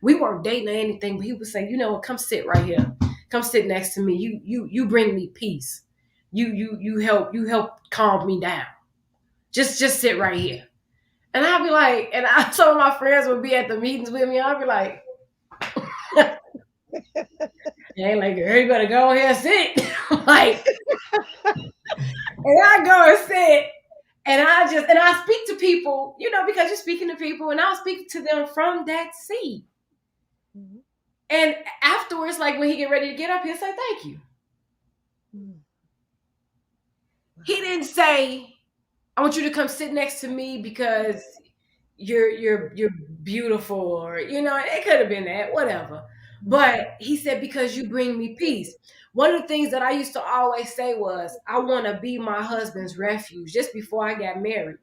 we weren't dating or anything, but he would say, you know what, come sit right here. Come sit next to me. You bring me peace. You help calm me down. Just sit right here. And I'd be like, some of my friends would be at the meetings with me. I'd be like, hey, like, girl, you better go ahead and sit. Like, and I go and sit, and I speak to people, because you're speaking to people, and I'll speak to them from that seat. Mm-hmm. And afterwards, like when he get ready to get up, he'll say, thank you. Mm-hmm. He didn't say, I want you to come sit next to me because you're beautiful, or it could have been that, whatever. But he said, because you bring me peace. One of the things that I used to always say was, I want to be my husband's refuge. Just before I got married,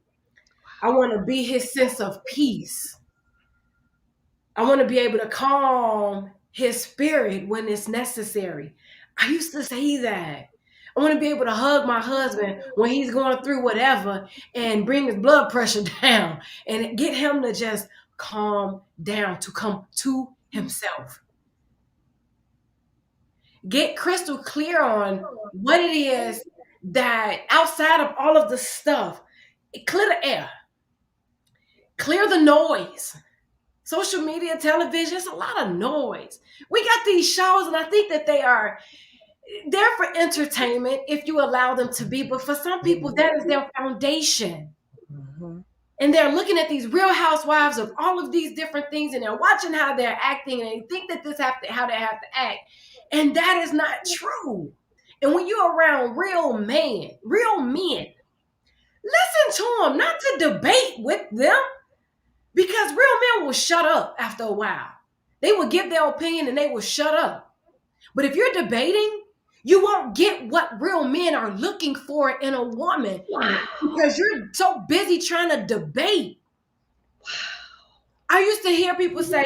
I want to be his sense of peace. I want to be able to calm his spirit when it's necessary. I used to say that. I want to be able to hug my husband when he's going through whatever and bring his blood pressure down and get him to just calm down, to come to himself. Get crystal clear on what it is that outside of all of the stuff, clear the air, clear the noise. Social media, television, it's a lot of noise. We got these shows, and I think that they're for entertainment if you allow them to be, but for some people, that is their foundation. Mm-hmm. And they're looking at these real housewives of all of these different things, and they're watching how they're acting, and they think that how they have to act. And that is not true. And when you're around real men, listen to them, not to debate with them. Because real men will shut up after a while. They will give their opinion and they will shut up. But if you're debating, you won't get what real men are looking for in a woman because you're so busy trying to debate. I used to hear people say,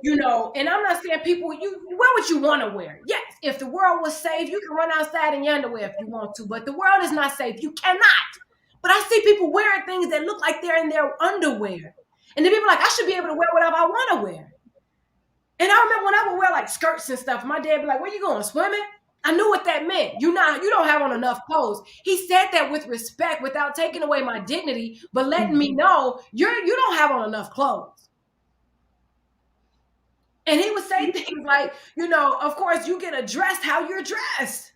and I'm not saying people, you wear what you want to wear. Yes, if the world was safe, you can run outside in your underwear if you want to, but the world is not safe. You cannot. But I see people wearing things that look like they're in their underwear. And then people are like, I should be able to wear whatever I want to wear. And I remember when I would wear like skirts and stuff, my dad would be like, where you going, swimming? I knew what that meant. You don't have on enough clothes. He said that with respect, without taking away my dignity, but letting me know you don't have on enough clothes. And he would say things like, of course you get addressed how you're dressed.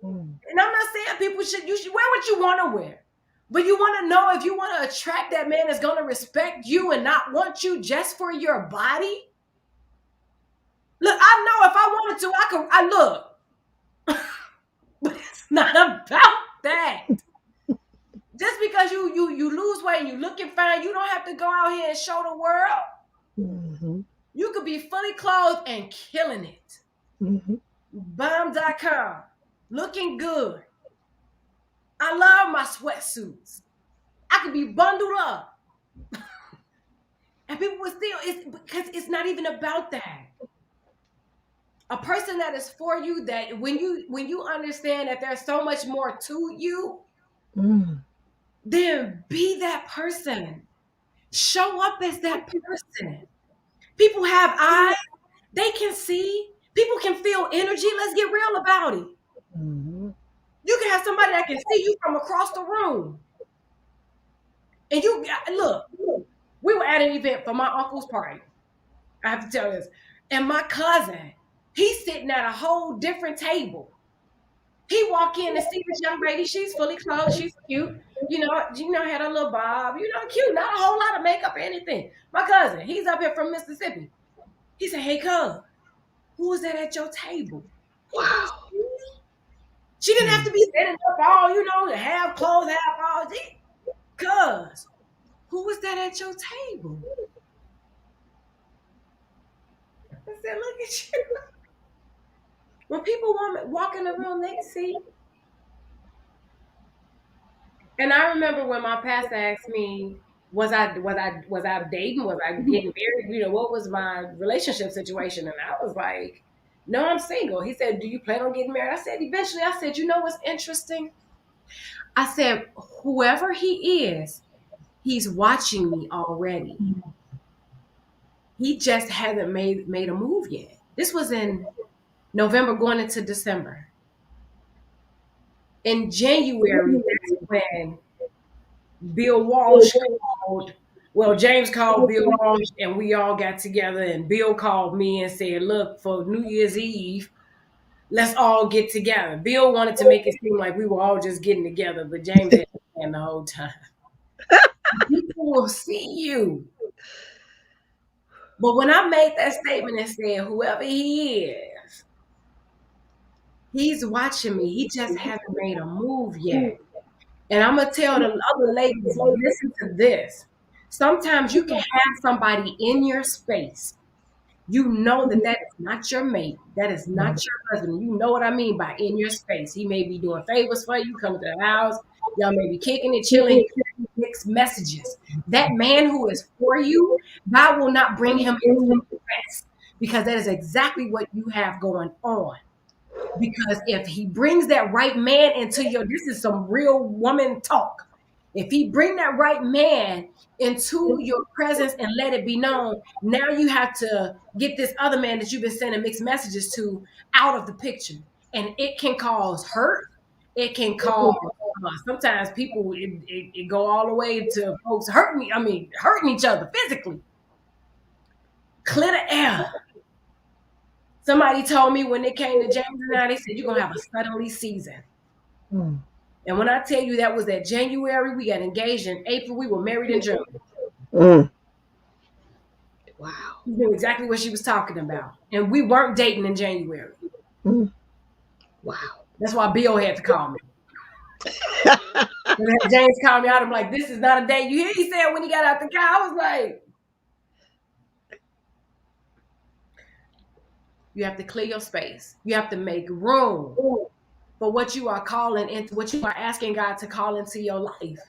And I'm not saying you should wear what you want to wear. But you want to know if you want to attract that man that's going to respect you and not want you just for your body. Look, I know if I wanted to, I look. But it's not about that. Just because you lose weight and you looking fine, you don't have to go out here and show the world. Mm-hmm. You could be fully clothed and killing it. Mm-hmm. Bomb.com. Looking good. I love my sweatsuits. I could be bundled up. And people would because it's not even about that. A person that is for you, that when you understand that there's so much more to you, then be that person. Show up as that person. People have eyes. They can see. People can feel energy. Let's get real about it. Mm-hmm. You can have somebody that can see you from across the room. And look, we were at an event for my uncle's party. I have to tell this. And my cousin, he's sitting at a whole different table. He walk in and see this young lady. She's fully clothed. She's cute. Had a little bob. Cute. Not a whole lot of makeup or anything. My cousin, he's up here from Mississippi. He said, hey, cuz, who was that at your table? Wow. She didn't have to be setting up all, half clothes, half all. Cuz, who was that at your table? I said, look at you. When people walk in the room, they can see. And I remember when my pastor asked me, was I dating? Was I getting married? What was my relationship situation? And I was like, no, I'm single. He said, do you plan on getting married? I said, eventually. I said, you know what's interesting? I said, whoever he is, he's watching me already. He just hasn't made a move yet. This was in November going into December. In January, that's when Bill Walsh called. Well, James called Bill Walsh, and we all got together. And Bill called me and said, "Look, for New Year's Eve, let's all get together." Bill wanted to make it seem like we were all just getting together, but James had planned the whole time. People will see you. But when I made that statement and said, "Whoever he is, he's watching me. He just hasn't made a move yet." And I'm gonna tell the other ladies, listen to this. Sometimes you can have somebody in your space. You know that that is not your mate. That is not your husband. You know what I mean by in your space. He may be doing favors for you, coming to the house. Y'all may be kicking and chilling, mixed messages. That man who is for you, God will not bring him into your rest because that is exactly what you have going on. Because if he brings that right man into your, this is some real woman talk. If he bring that right man into your presence and let it be known, now you have to get this other man that you've been sending mixed messages to out of the picture. And it can cause hurt. It can cause, sometimes people, it go all the way to folks hurting each other physically. Clear the air. Somebody told me when it came to James and I, they said, you're going to have a suddenly season. Mm. And when I tell you that was that January, we got engaged in April, we were married in June. Mm. Wow. You knew exactly what she was talking about. And we weren't dating in January. Mm. Wow. That's why Bill had to call me. When James called me out, I'm like, this is not a date. You hear he said when he got out the car, I was like, you have to clear your space. You have to make room for what you are calling into, what you are asking God to call into your life.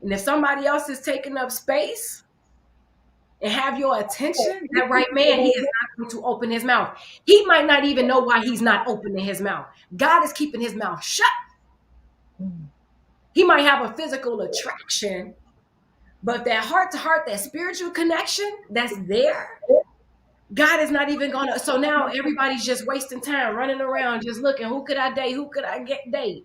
And if somebody else is taking up space and have your attention, that right man, he is not going to open his mouth. He might not even know why he's not opening his mouth. God is keeping his mouth shut. He might have a physical attraction, but that heart to heart, that spiritual connection that's there, God is not even going to. So now everybody's just wasting time running around, just looking, who could I date? Who could I date?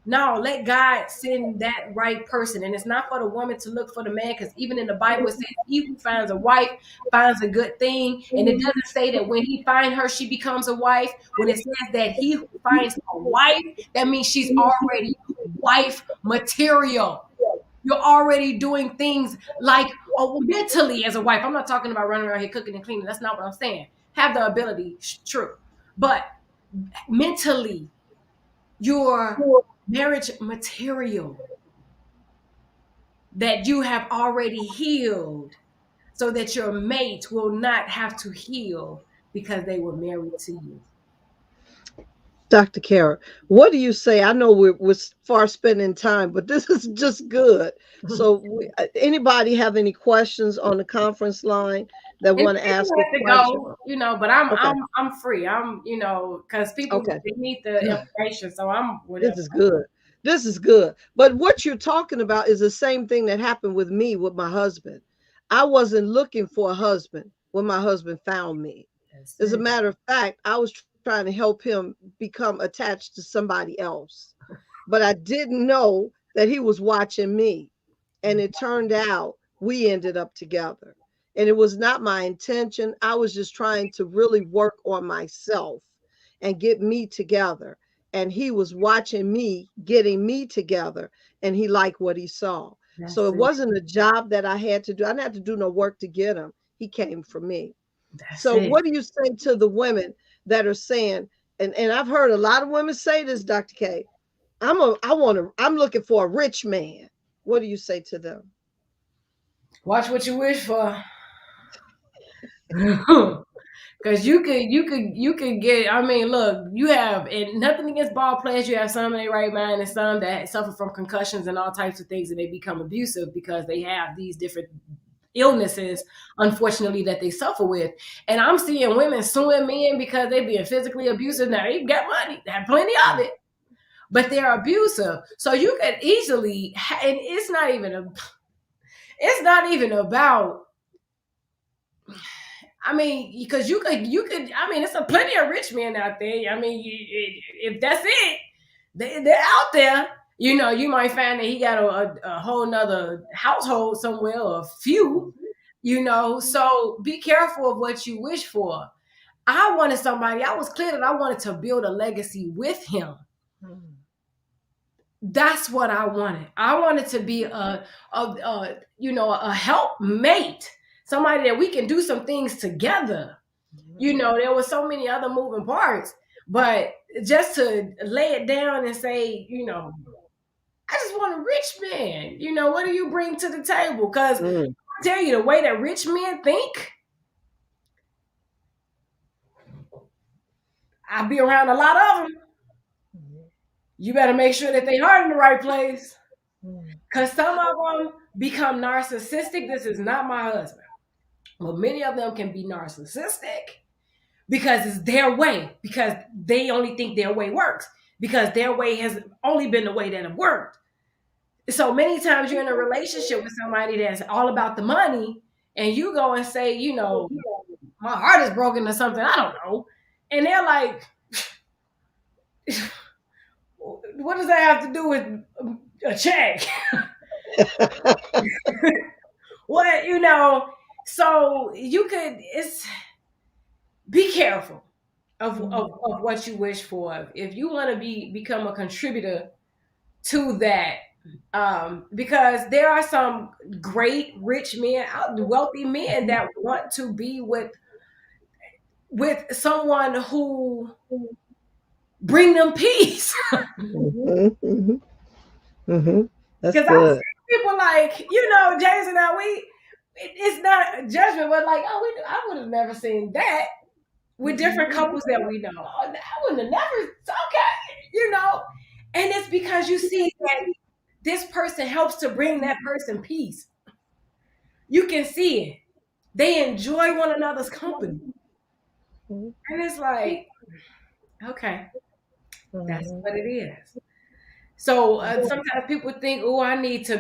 No, let God send that right person. And it's not for the woman to look for the man, because even in the Bible, it says, he who finds a wife finds a good thing. And it doesn't say that when he finds her, she becomes a wife. When it says that he who finds a wife, that means she's already wife material. You're already doing things like mentally as a wife. I'm not talking about running around here cooking and cleaning. That's not what I'm saying. Have the ability, true. But mentally, you're marriage material that you have already healed so that your mate will not have to heal because they were married to you. Dr. Kara, what do you say? I know we're far spending time, but this is just good. So, anybody have any questions on the conference line that And want to people ask a have to question? go, but I'm Okay. I'm free. Because people Okay. they need the information, so I'm This whatever. is good. This is good. But what you're talking about is the same thing that happened with me with my husband. I wasn't looking for a husband when my husband found me. That's As a it. matter of fact, I was trying to help him become attached to somebody else. But I didn't know that he was watching me. And it turned out we ended up together. And it was not my intention. I was just trying to really work on myself and get me together. And he was watching me getting me together, and he liked what he saw. So That's it it. wasn't a job that I had to do. I didn't have to do no work to get him. He came for me. That's So it. what do you say to the women that are saying, and I've heard a lot of women say this, Dr. K, I'm looking for a rich man. What do you say to them? Watch what you wish for. Because Cause you could get. I mean, look, you have and nothing against ball players. You have some in their right mind and some that suffer from concussions and all types of things, and they become abusive because they have these different illnesses, unfortunately, that they suffer with. And I'm seeing women suing men because they being physically abusive. Now they got money, they have plenty of it, but they're abusive. So you could easily, and it's not even about. I mean, because you could. I mean, it's a plenty of rich men out there. I mean, if that's it, they're out there. You know, you might find that he got a whole nother household somewhere, or a few. You know, so be careful of what you wish for. I wanted somebody. I was clear that I wanted to build a legacy with him. That's what I wanted. I wanted to be a helpmate, somebody that we can do some things together. You know, there was so many other moving parts, but just to lay it down and say, you know, I just want a rich man. You know, what do you bring to the table? Because I tell you, the way that rich men think, I be around a lot of them. You better make sure that they heart in the right place. Because some of them become narcissistic. This is not my husband. Well, many of them can be narcissistic because it's their way, because they only think their way works, because their way has only been the way that it worked. So many times you're in a relationship with somebody that's all about the money, and you go and say, you know, my heart is broken or something, I don't know. And they're like, what does that have to do with a check? What, you know, so be careful of what you wish for. If you want to become a contributor to that, because there are some great rich men, wealthy men that want to be with someone who bring them peace. That's Because I good. see people like, you know, James and I, it's not a judgment, but like, I would have never seen that with different couples that we know. Oh, I wouldn't have never, okay, you know. And it's because you see that this person helps to bring that person peace. You can see it. They enjoy one another's company. And it's like, okay, that's what it is. So sometimes people think, oh, I need to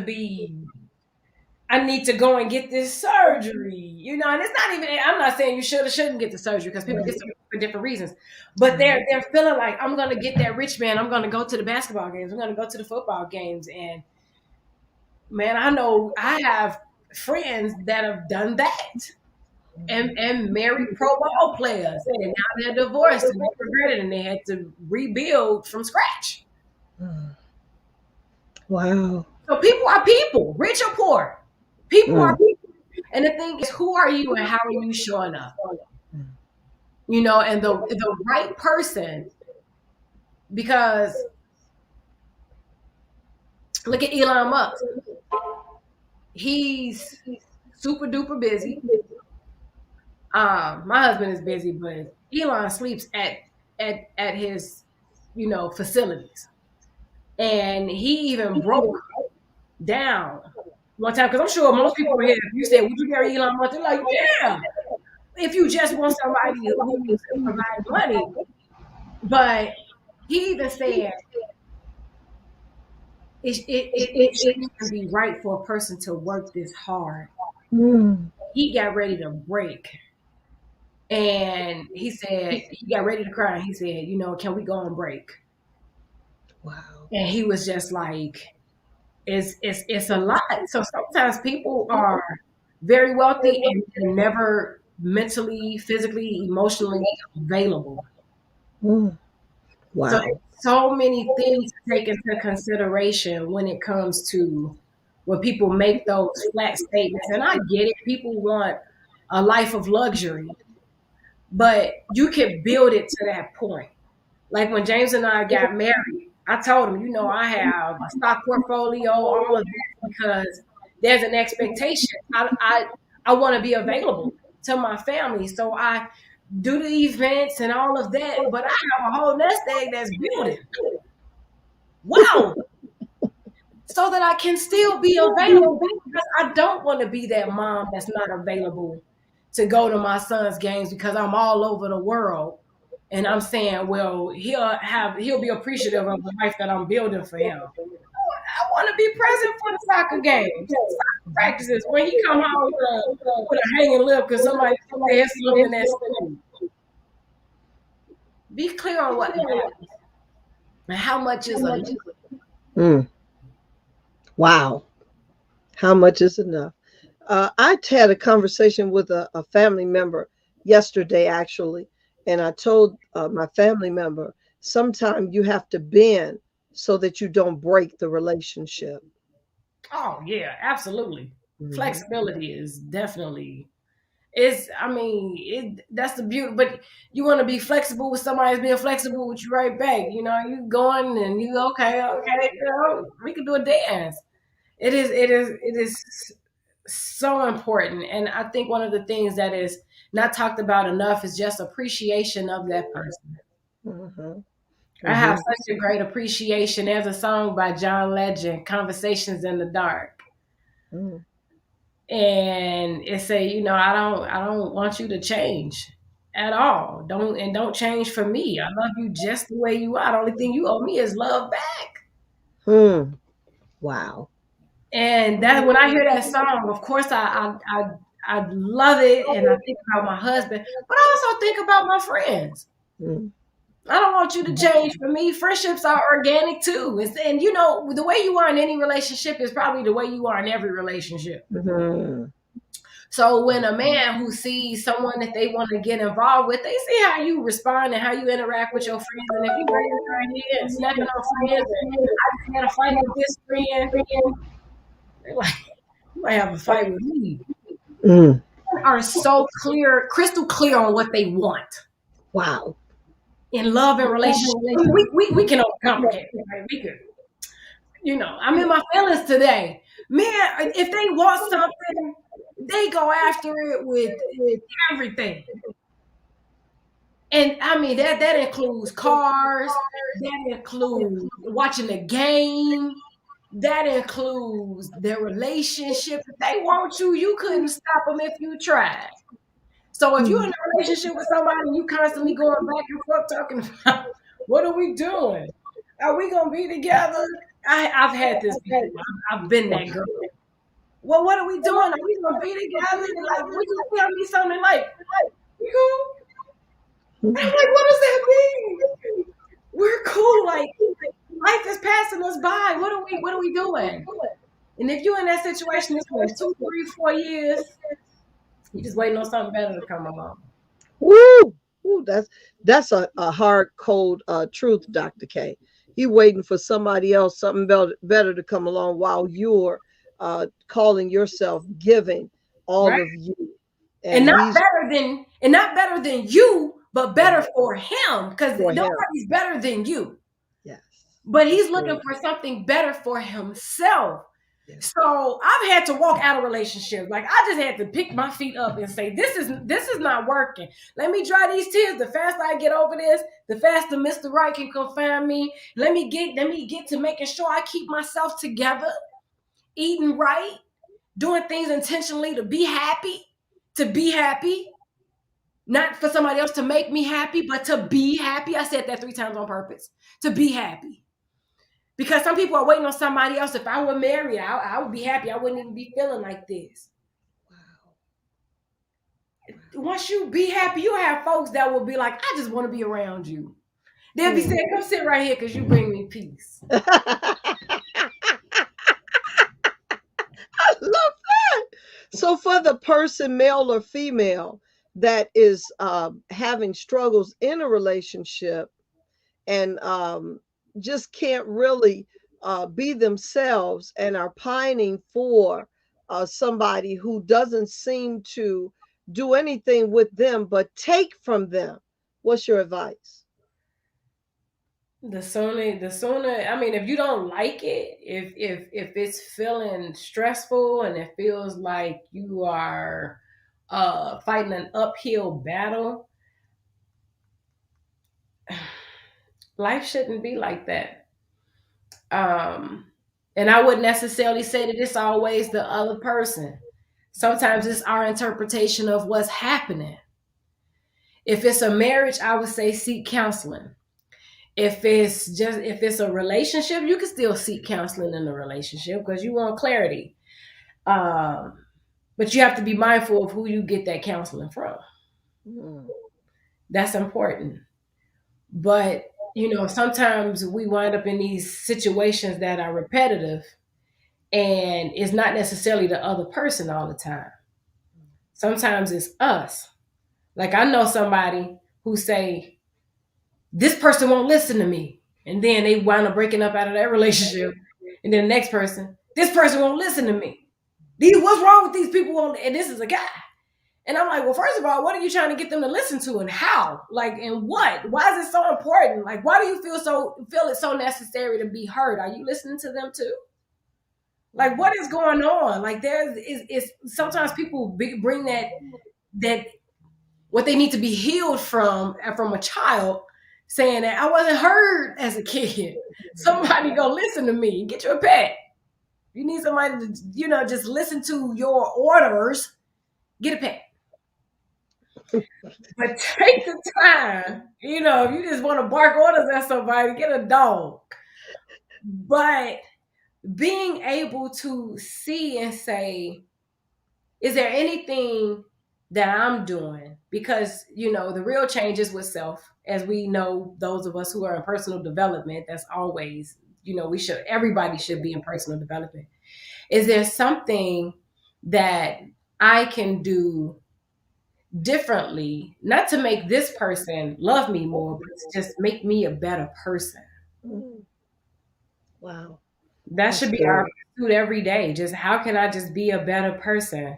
go and get this surgery, you know, and it's not even, I'm not saying you should or shouldn't get the surgery because people get surgery for different reasons, but they're feeling like, I'm going to get that rich man. I'm going to go to the basketball games. I'm going to go to the football games. And man, I know I have friends that have done that and married pro ball players, and now they're divorced and they regret it and they had to rebuild from scratch. Wow. So people are people, rich or poor. People are people. And the thing is, who are you and how are you showing up? You know, and the right person, because look at Elon Musk. He's super duper busy. My husband is busy, but Elon sleeps at his, you know, facilities. And he even broke down one time, because I'm sure most people are here, if you say, would you marry Elon Musk? They're like, yeah. If you just want somebody who's provide money. But he even said it shouldn't be right for a person to work this hard. He got ready to break. And he said, he got ready to cry. And he said, you know, can we go on break? Wow. And he was just like, it's a lot. So sometimes people are very wealthy and never mentally, physically, emotionally available. Wow. So many things to take into consideration when it comes to when people make those flat statements. And I get it. People want a life of luxury, but you can build it to that point. Like when James and I got married, I told him, you know, I have a stock portfolio, all of that, because there's an expectation. I want to be available to my family. So I do the events and all of that, but I have a whole nest egg that's building. Wow. So that I can still be available, because I don't want to be that mom that's not available to go to my son's games because I'm all over the world. And I'm saying, well, he'll be appreciative of the life that I'm building for him. I want to be present for the soccer games, soccer practices. When he come home with a hanging lip because somebody said something at school. Be clear on what matters and how much is enough. Mm. Wow. How much is enough? I had a conversation with a family member yesterday, actually, and I told my family member, sometimes you have to bend so that you don't break the relationship. Oh yeah, absolutely. Hmm. Flexibility is definitely it's I mean, that's the beauty, but you want to be flexible with somebody that's being flexible with you right back. You know, you going and you okay, girl, we can do a dance. It is so important. And I think one of the things that is not talked about enough is just appreciation of that person. Hmm. I have Hmm. such a great appreciation. There's a song by John Legend, Conversations in the Dark. Hmm. And it say, I don't want you to change at all. Don't change for me. I love you just the way you are. The only thing you owe me is love back. Hmm. Wow. And that when I hear that song, of course I love it, and I think about my husband, but I also think about my friends. Hmm. I don't want you to change for me. Friendships are organic too. And the way you are in any relationship is probably the way you are in every relationship. Hmm. So when a man who sees someone that they want to get involved with, they see how you respond and how you interact with your friends. And if you ready to go ahead and snapping on friends, and I just had a fight with this friend, they're like, you might have a fight with me. Hmm. Are so clear, crystal clear on what they want Wow. in love and relationship. I mean, we can overcomplicate it, right? We could, I'm in my feelings today. Man, if they want something, they go after it with everything. And I mean that includes cars, that includes watching the game, that includes their relationship. If they want you, you couldn't stop them if you tried. So if you're in a relationship with somebody and you constantly going back and forth talking about what are we doing? Are we gonna be together? I've had this before. I've been that girl. Well, what are we doing? Are we gonna be together? Like, would you tell me something like, you cool? And I'm like, what does that mean? We're cool. Like, life is passing us by. What are we doing? And if you're in that situation, it's been 2, 3, 4 years, you're just waiting on something better to come along. Woo! Woo! That's a hard, cold truth, Dr. K. He waiting for somebody else, something better to come along while you're calling yourself giving all Right? of you, And and not he's better than and not better than you, but better right for him. Because for him. nobody's better than you. Yes, But he's that's looking good. for something better for himself. Yes. So I've had to walk out of relationships. Like I just had to pick my feet up and say, this is not working. Let me dry these tears. The faster I get over this, the faster Mr. Right can come find me. Let me get to making sure I keep myself together, eating right, doing things intentionally to be happy, to be happy. Not for somebody else to make me happy, but to be happy. I said that 3 times on purpose. To be happy. Because some people are waiting on somebody else. If I were married, I would be happy. I wouldn't even be feeling like this. Wow. Once you be happy, you have folks that will be like, I just want to be around you. They'll be Hmm. saying, come sit right here because you bring me peace. I love that. So for the person, male or female, that is having struggles in a relationship and just can't really be themselves and are pining for somebody who doesn't seem to do anything with them but take from them. What's your advice? The sooner, I mean, if you don't like it, if it's feeling stressful and it feels like you are fighting an uphill battle, life shouldn't be like that. Um, and I wouldn't necessarily say that it's always the other person. Sometimes it's our interpretation of what's happening. If it's a marriage, I would say seek counseling. If it's a relationship, you can still seek counseling in a relationship because you want clarity. Um, but you have to be mindful of who you get that counseling from. Mm. That's important. But sometimes we wind up in these situations that are repetitive, and it's not necessarily the other person all the time. Sometimes it's us. Like I know somebody who say, this person won't listen to me. And then they wind up breaking up out of that relationship. And then the next person, this person won't listen to me. What's wrong with these people? And this is a guy. And I'm like, well, first of all, what are you trying to get them to listen to and how? Like, and what? Why is it so important? Like, why do you feel it so necessary to be heard? Are you listening to them too? Like, what is going on? Like, is sometimes people bring that what they need to be healed from a child, saying that I wasn't heard as a kid. Somebody go listen to me. Get you a pet. You need somebody to just listen to your orders. Get a pet. But take the time. If you just want to bark orders at somebody, get a dog. But being able to see and say, is there anything that I'm doing? Because, the real change is with self. As we know, those of us who are in personal development, that's always, everybody should be in personal development. Is there something that I can do differently, not to make this person love me more, but to just make me a better person? Mm. Wow, That that's should be our good. pursuit every day. Just how can I just be a better person?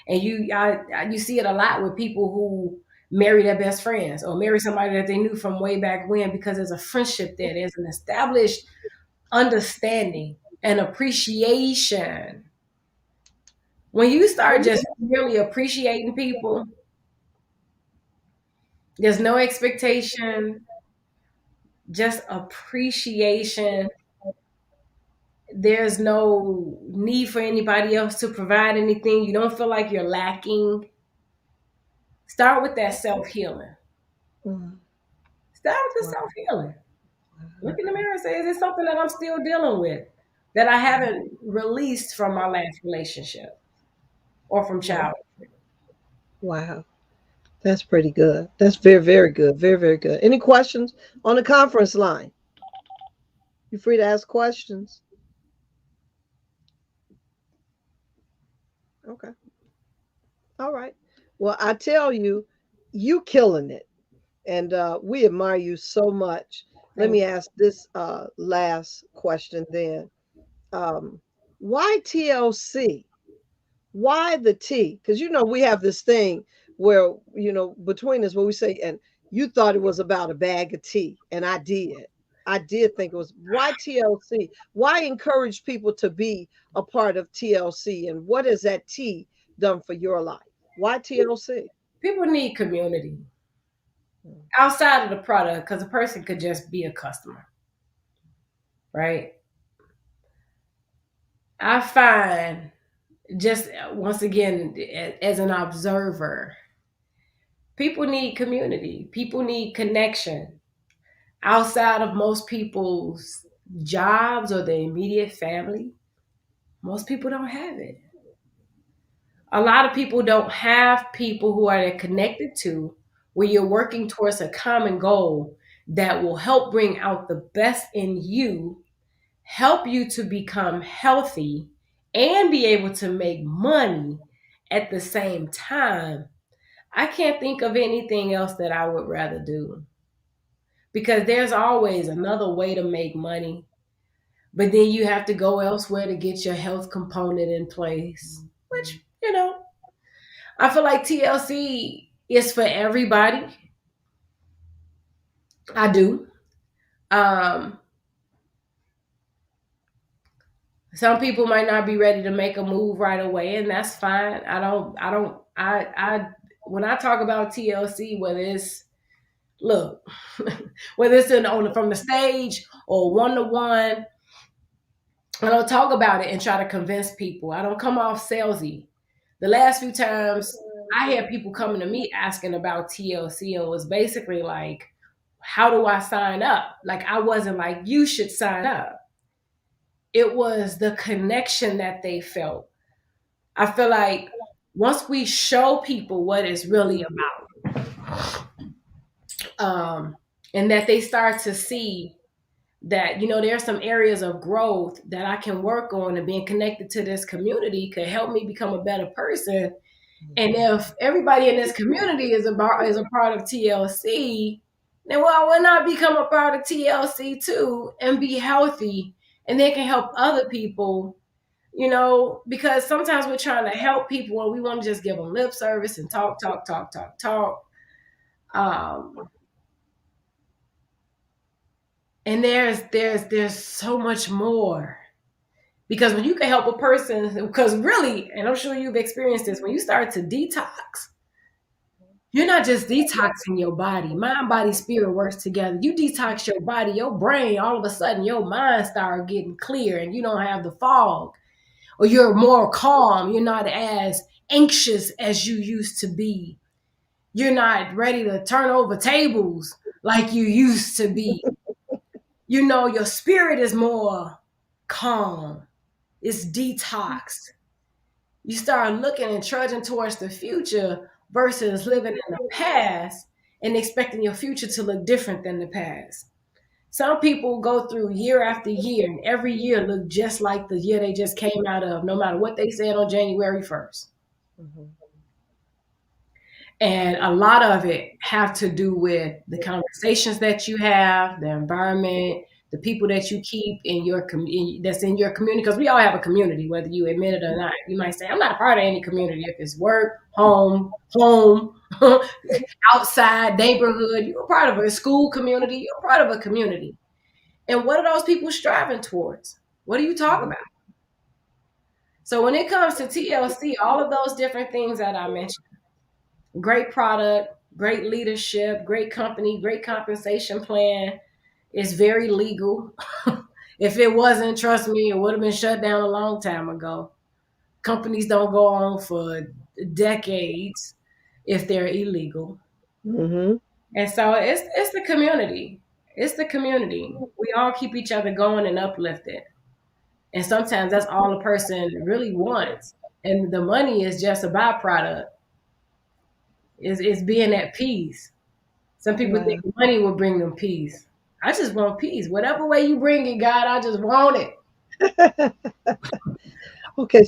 And you see it a lot with people who marry their best friends or marry somebody that they knew from way back when, because there's a friendship there. There's an established understanding and appreciation. When you start just really appreciating people, there's no expectation, just appreciation. There's no need for anybody else to provide anything. You don't feel like you're lacking. Start with that self healing. Mm. Start with the Wow. self healing. Look in the mirror and say, is this something that I'm still dealing with that I haven't released from my last relationship or from Wow. childhood? Wow. That's pretty good. That's very, very good. Very, very good. Any questions on the conference line? You're free to ask questions. Okay. All right. Well, I tell you, you killing it. And we admire you so much. Let Thank me you. ask this last question then. Why TLC? Why the T? Because we have this thing where between us where we say, and you thought it was about a bag of tea, and I did. I did think it was. Why TLC? Why encourage people to be a part of TLC? And what has that T done for your life? Why TLC? People need community outside of the product, because a person could just be a customer, right? I find, just once again, as an observer, people need community. People need connection outside of most people's jobs or their immediate family. Most people don't have it. A lot of people don't have people who are they connected to, where you're working towards a common goal that will help bring out the best in you, help you to become healthy, and be able to make money at the same time. I can't think of anything else that I would rather do, because there's always another way to make money, but then you have to go elsewhere to get your health component in place, which, I feel like TLC is for everybody. I do. Um, some people might not be ready to make a move right away, and that's fine. I don't, I when I talk about TLC, whether it's Look, whether it's from the stage or one to one, I don't talk about it and try to convince people. I don't come off salesy. The last few times I had people coming to me asking about TLC, and it was basically like, how do I sign up? Like, I wasn't like, you should sign up. It was the connection that they felt. I feel like once we show people what it's really about, and that they start to see that, there are some areas of growth that I can work on, and being connected to this community could help me become a better person. And if everybody in this community is a part of TLC, then why not become a part of TLC too and be healthy, and they can help other people, because sometimes we're trying to help people and we want to just give them lip service and talk, talk, talk, talk, talk. Um, and there's so much more. Because when you can help a person, because really, and I'm sure you've experienced this, when you start to detox, you're not just detoxing your body. Mind, body, spirit works together. You detox your body, your brain, all of a sudden your mind start getting clear and you don't have the fog. Or you're more calm. You're not as anxious as you used to be. You're not ready to turn over tables like you used to be. Your spirit is more calm. It's detoxed. You start looking and trudging towards the future versus living in the past and expecting your future to look different than the past. Some people go through year after year, and every year look just like the year they just came out of, no matter what they said on January 1st. Mhm. And a lot of it have to do with the conversations that you have, the environment, the people that you keep in that's in your community. Because we all have a community, whether you admit it or not. You might say, "I'm not a part of any community." If it's work, home, outside, neighborhood, you're a part of a school community. You're a part of a community. And what are those people striving towards? What do you talk about? So when it comes to TLC, all of those different things that I mentioned, great product, great leadership, great company, great compensation plan. It's very legal. If it wasn't, trust me, it would have been shut down a long time ago. Companies don't go on for decades if they're illegal. Mhm. And so it's the community. It's the community. We all keep each other going and uplifted. And sometimes that's all a person really wants. And the money is just a byproduct. Is being at peace. Some people think Wow. money will bring them peace. I just want peace. Whatever way you bring it, God, I just want it. Okay.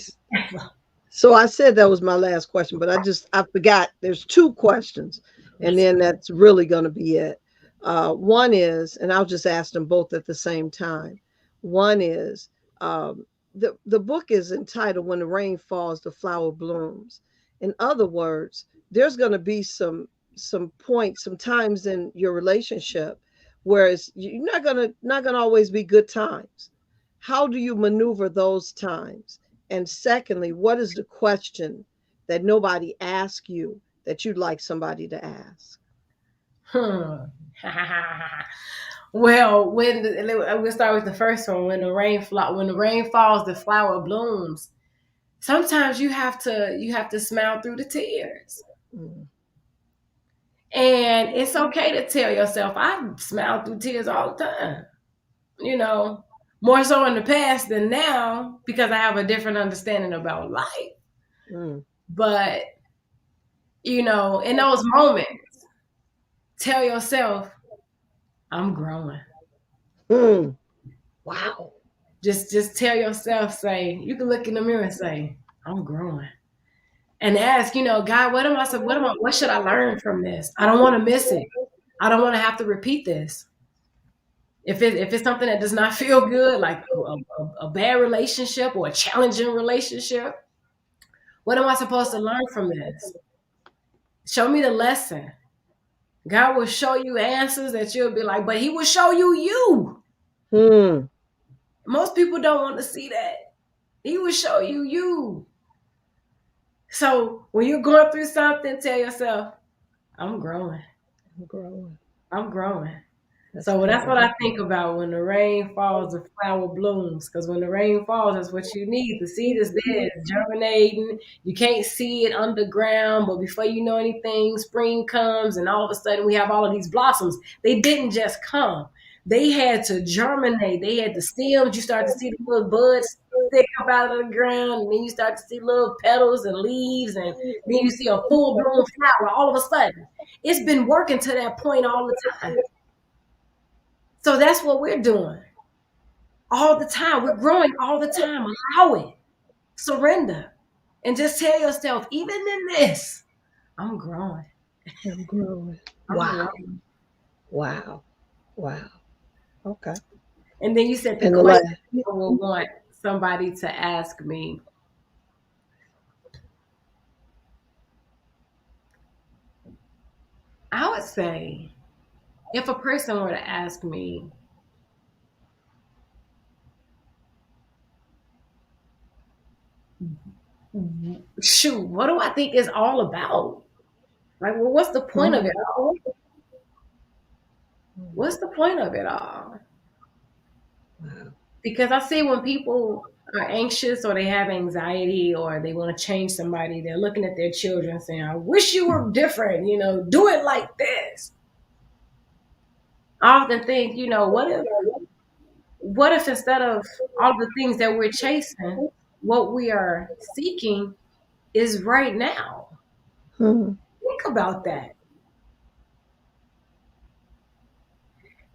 So I said that was my last question, but I forgot. There's two questions, and then that's really going to be it. One is, and I'll just ask them both at the same time. One is, the book is entitled "When the Rain Falls, the Flower Blooms." In other words, there's going to be some points, some times in your relationship where you're not gonna always be good times. How do you maneuver those times? And secondly, what is the question that nobody asks you that you'd like somebody to ask? Hmm. Well, we'll start with the first one. When the rain falls, the flower blooms. Sometimes you have to smile through the tears, Mm. and it's okay to tell yourself, I smile through tears all the time. You know, more so in the past than now because I have a different understanding about life. Mm. But in those moments, tell yourself, I'm growing. Mm. Wow. Just tell yourself, say, you can look in the mirror and say, I'm growing. And ask, God, what should I learn from this? I don't want to miss it. I don't want to have to repeat this. If it's something that does not feel good, like a bad relationship or a challenging relationship, what am I supposed to learn from this? Show me the lesson. God will show you answers that you'll be like, but He will show you. Mm. Most people don't want to see that. He will show you. So when you're going through something, tell yourself, I'm growing. I'm growing. I'm growing. That's So that's what powerful. I think about when the rain falls, the flower blooms. Because when the rain falls, that's what you need. The seed is there, it's germinating. You can't see it underground, but before you know anything, spring comes, and all of a sudden we have all of these blossoms. They didn't just come; they had to germinate. They had the stems. You start to see the little buds stick up out of the ground, and then you start to see little petals and leaves, and then you see a full blown flower. All of a sudden, it's been working to that point all the time. So that's what we're doing all the time. We're growing all the time. Allow it. Surrender. And just tell yourself, even in this, I'm growing. I'm growing. I'm Wow. growing. Wow. Wow. Okay. And then you said the And the question last. people will want somebody to ask me. I would say if a person were to ask me, shoot, what do I think is all about? Like, well, what's the point of it all? What's the point of it all? Wow. Because I see when people are anxious or they have anxiety or they want to change somebody, they're looking at their children saying, I wish you were different, do it like this. I often think, what if instead of all the things that we're chasing, what we are seeking is right now? Hmm. Think about that.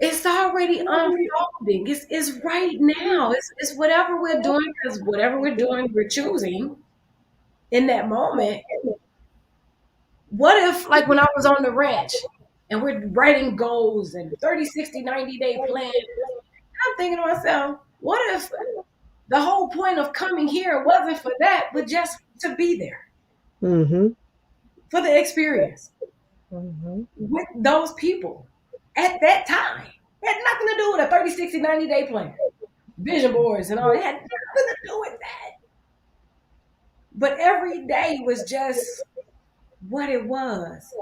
It's already unfolding. It's right now. It's whatever we're doing, because whatever we're doing, we're choosing in that moment. What if, like when I was on the ranch and we're writing goals and 30, 60, 90-day plans, I'm thinking to myself, what if the whole point of coming here wasn't for that, but just to be there Mm-hmm. for the experience Mm-hmm. with those people at that time? It had nothing to do with a 30, 60, 90-day plan, vision boards and all. It had nothing to do with that. But every day was just what it was.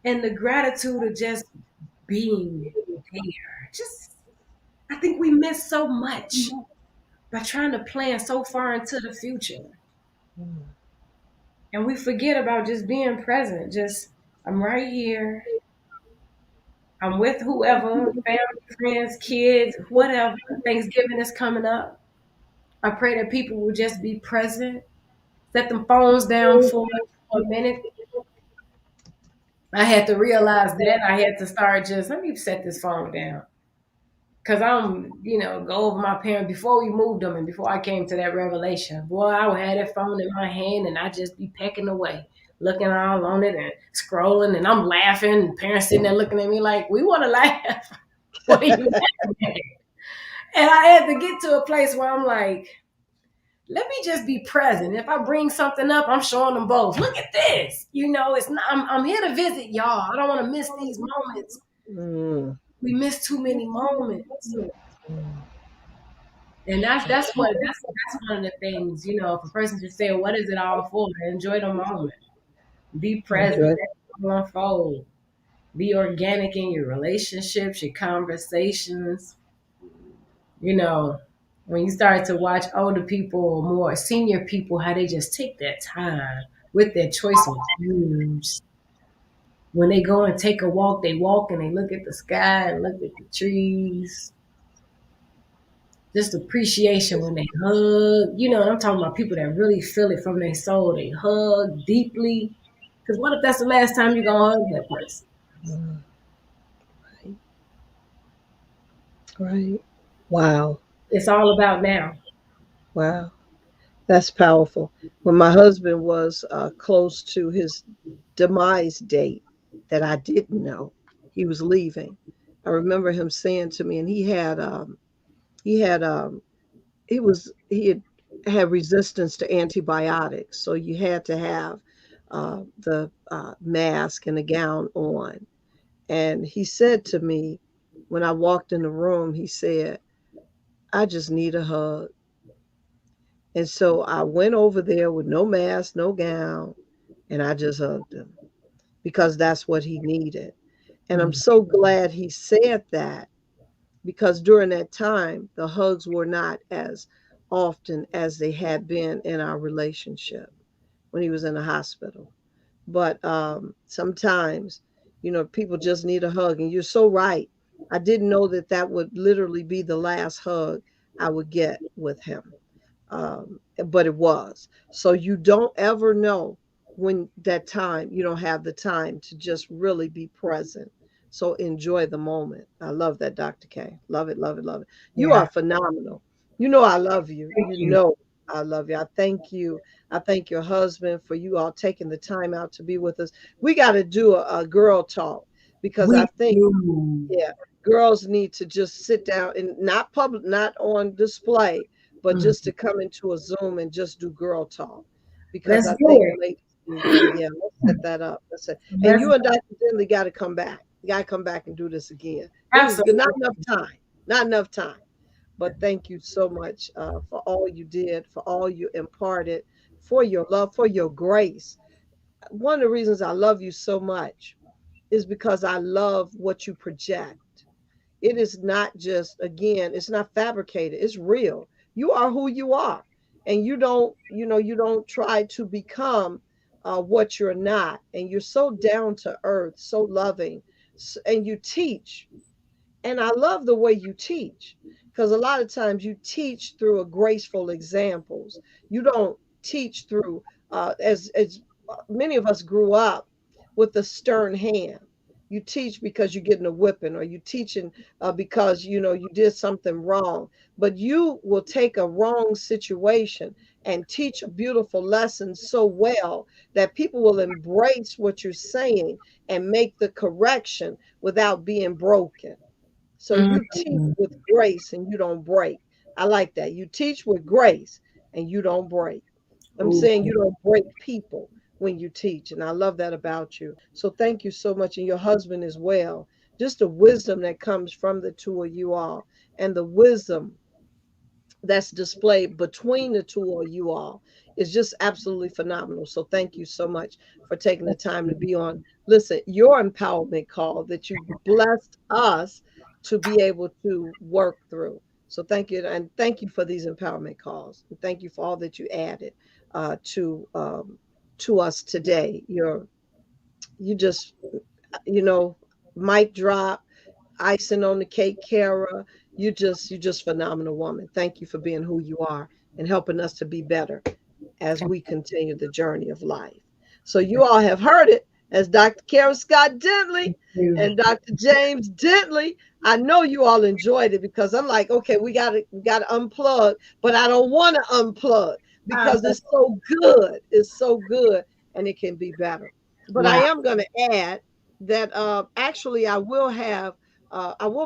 And the gratitude of just being there. Just, I think we miss so much by trying to plan so far into the future. And we forget about just being present. Just, I'm right here. I'm with whoever, family, friends, kids, whatever. Thanksgiving is coming up. I pray that people will just be present. Set them phones down for a minute. I had to realize that. I had to start just, let me set this phone down. Cause go over my parents before we moved them and before I came to that revelation. Boy, I would have that phone in my hand and I just be pecking away, looking all on it and scrolling, and I'm laughing. And parents sitting there looking at me like, "We want to laugh. What are you laughing at?" And I had to get to a place where I'm like, let me just be present. If I bring something up, I'm showing them both. Look at this. It's not. I'm here to visit y'all. I don't want to miss these moments. Mm. We miss too many moments. And that's one of the things, if a person just say, what is it all for? Enjoy the moment. Be present. Enjoy. Let it all unfold. Be organic in your relationships, your conversations. You know, when you start to watch older people, more senior people, how they just take their time with their choice of words. When they go and take a walk, they walk and they look at the sky and look at the trees. Just appreciation when they hug. I'm talking about people that really feel it from their soul. They hug deeply. Because what if that's the last time you're going to hug that person? Mm. Right. Right. Wow. It's all about now. Wow. That's powerful. When my husband was close to his demise date that I didn't know, he was leaving. I remember him saying to me, and he had he had resistance to antibiotics, so you had to have the mask and the gown on. And he said to me when I walked in the room, he said, "I just need a hug." And so I went over there with no mask, no gown, and I just hugged him because that's what he needed. And I'm so glad he said that, because during that time, the hugs were not as often as they had been in our relationship when he was in the hospital. But sometimes, people just need a hug. And you're so right. I didn't know that that would literally be the last hug I would get with him. But it was. So you don't ever know when that time, you don't have the time to just really be present. So enjoy the moment. I love that, Dr. K. Love it, love it, love it. You Yeah. are phenomenal. You know I love you. Thank You you. know I love you. I thank you. I thank your husband for you all taking the time out to be with us. We got to do a girl talk, because I We think, do. yeah, girls need to just sit down and not public, not on display, but Mhm. just to come into a Zoom and just do girl talk, because Let's I do think it. ladies need that. Yeah, let's set that up. Let's set, and Let's you and Dr. Dentley got to come back. You got to come back and do this again. It was good. Not absolutely. enough time. Not enough time. But thank you so much for all you did, for all you imparted, for your love, for your grace. One of the reasons I love you so much is because I love what you project. It is not just, again, it's not fabricated, it's real. You are who you are. And you don't try to become what you're not. And you're so down to earth, so loving. And you teach. And I love the way you teach, because a lot of times you teach through a graceful examples. You don't teach through, as many of us grew up with a stern hand. You teach because you're getting a whipping, or you teaching because you did something wrong. But you will take a wrong situation and teach a beautiful lesson so well that people will embrace what you're saying and make the correction without being broken. So you teach Mhm. with grace and you don't break. I like that. You teach with grace and you don't break. I'm Ooh, saying you don't break people when you teach. And I love that about you. So thank you so much. And your husband as well. Just the wisdom that comes from the two of you all, and the wisdom that's displayed between the two of you all is just absolutely phenomenal. So thank you so much for taking the time to be on. Listen, your empowerment call that you blessed us to be able to work through. So thank you, and thank you for these empowerment calls. And thank you for all that you added uh, to um, to us today. You just you know mic drop, icing on the cake, Kara. You just phenomenal woman. Thank you for being who you are and helping us to be better as we continue the journey of life. So you all have heard it as Dr. Kara Scott Dentley and Dr. James Dentley. I know you all enjoyed it, because I'm like, okay, we gotta unplug, but I don't want to unplug uh, because it's so good. It's so good, and it can be better. But I wow. am going to add that actually I will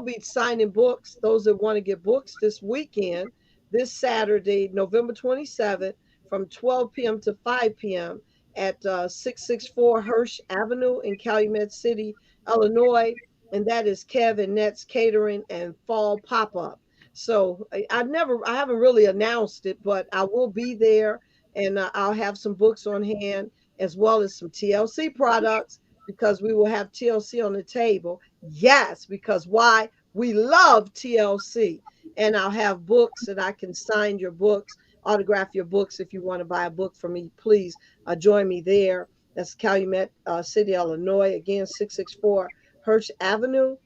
be signing books. Those that want to get books this weekend, this Saturday, November 27th, from 12 p.m. to 5 p.m. at 664 Hirsch Avenue in Calumet City, Illinois. And that is Kev and Net's Catering and Fall Pop Up. So I haven't really announced it, but I will be there, and I'll have some books on hand as well as some TLC products, because we will have TLC on the table. Yes, because why? We love TLC. And I'll have books that I can sign your books, autograph your books. If you want to buy a book from me, please join me there. That's Calumet City, Illinois. Again, 664 Hirsch Avenue,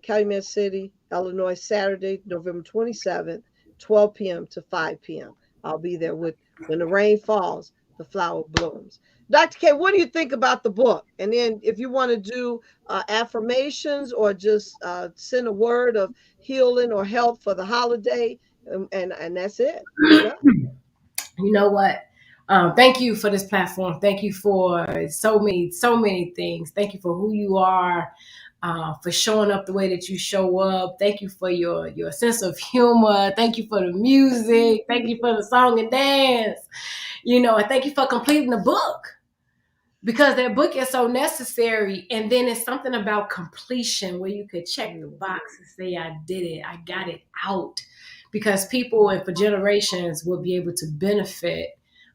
Calumet City, Illinois, Saturday, November 27th, 12 p.m. to 5 p.m. I'll be there with When the Rain Falls, the Flower Blooms. Dr. K, what do you think about the book? And then if you want to do affirmations, or just send a word of healing or health for the holiday, and that's it. We're done. You know what? Thank you for this platform. Thank you for so many things. Thank you for who you are, for showing up the way that you show up. Thank you for your sense of humor. Thank you for the music. Thank you for the song and dance. And thank you for completing the book, because that book is so necessary. And then it's something about completion where you could check the box and say, I did it, I got it out. Because people and for generations will be able to benefit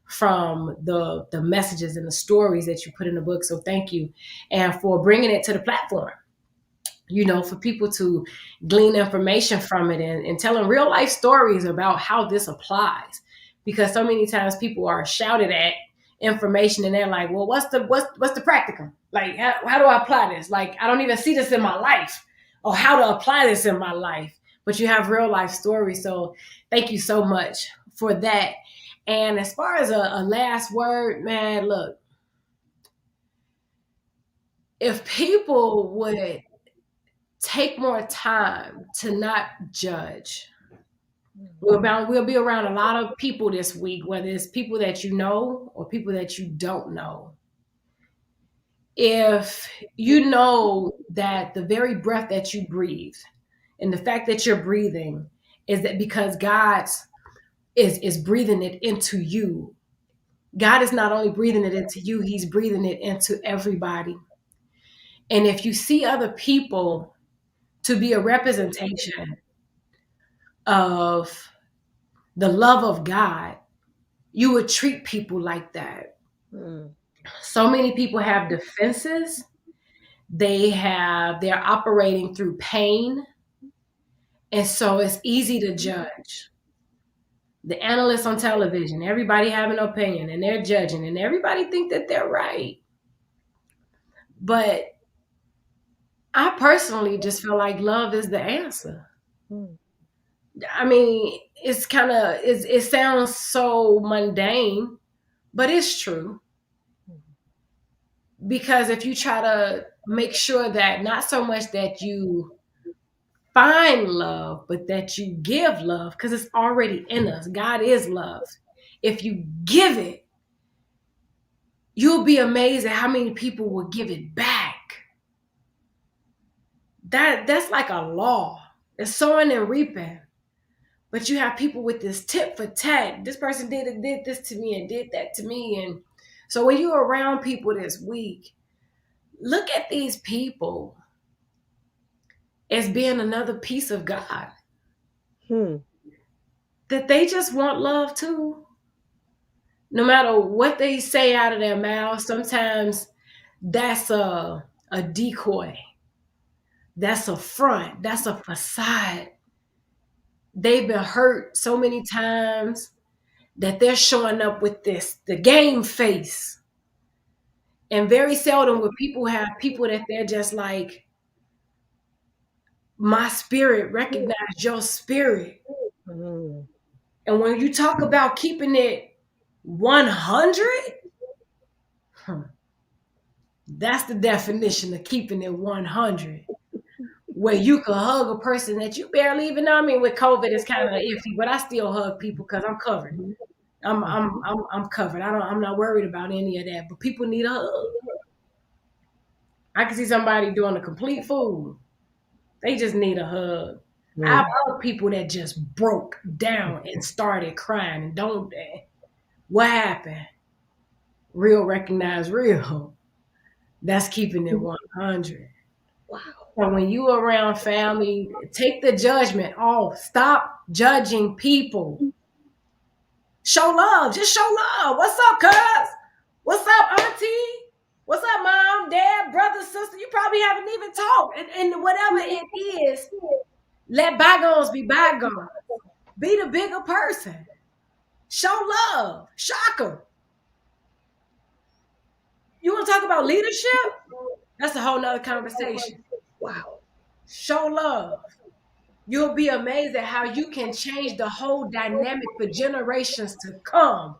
from the messages and the stories that you put in the book. So thank you. And for bringing it to the platform. for people to glean information from it, and telling real life stories about how this applies. Because so many times people are shouted at information and they're like, well, what's the practicum? Like, how do I apply this? Like, I don't even see this in my life, or how to apply this in my life. But you have real life stories. So thank you so much for that. And as far as a last word, man, look, if people would take more time to not judge. We'll be around a lot of people this week, whether it's people that you know or people that you don't know. If you know that the very breath that you breathe and the fact that you're breathing is that because God is breathing it into you. God is not only breathing it into you, he's breathing it into everybody. And if you see other people to be a representation of the love of God, you would treat people like that. Mm. So many people have defenses. They're operating through pain. And so it's easy to judge. The analysts on television, everybody have an opinion and they're judging and everybody think that they're right. But I personally just feel like love is the answer. Mm. I mean, it sounds so mundane, but it's true. Because if you try to make sure that not so much that you find love, but that you give love, because it's already in us. God is love. If you give it, you'll be amazed at how many people will give it back. That's like a law. It's sowing and reaping. But you have people with this tit for tat. This person did this to me and did that to me. And so when you're around people this week, look at these people as being another piece of God. Hmm. That they just want love too. No matter what they say out of their mouth, sometimes that's a decoy. That's a front. That's a facade. They've been hurt so many times that they're showing up with the game face. And very seldom will people have people that they're just like, my spirit recognize your spirit. Mm. And when you talk about keeping it 100, that's the definition of keeping it 100. Where you can hug a person that you barely even know. I mean, with COVID, it's kind of iffy, but I still hug people because I'm covered. I'm covered. I'm not worried about any of that. But people need a hug. I can see somebody doing a complete fool. They just need a hug. Mm. I've heard people that just broke down and started crying and don't. What happened? Real recognize real. That's keeping it 100. Wow. So when you around family, take the judgment off. Stop judging people. Show love. Just show love. What's up, cuz? What's up, auntie? What's up, mom, dad, brother, sister? You probably haven't even talked. And whatever it is, let bygones be bygones. Be the bigger person. Show love. Shock them. You want to talk about leadership? That's a whole nother conversation. Wow. Show love. You'll be amazed at how you can change the whole dynamic for generations to come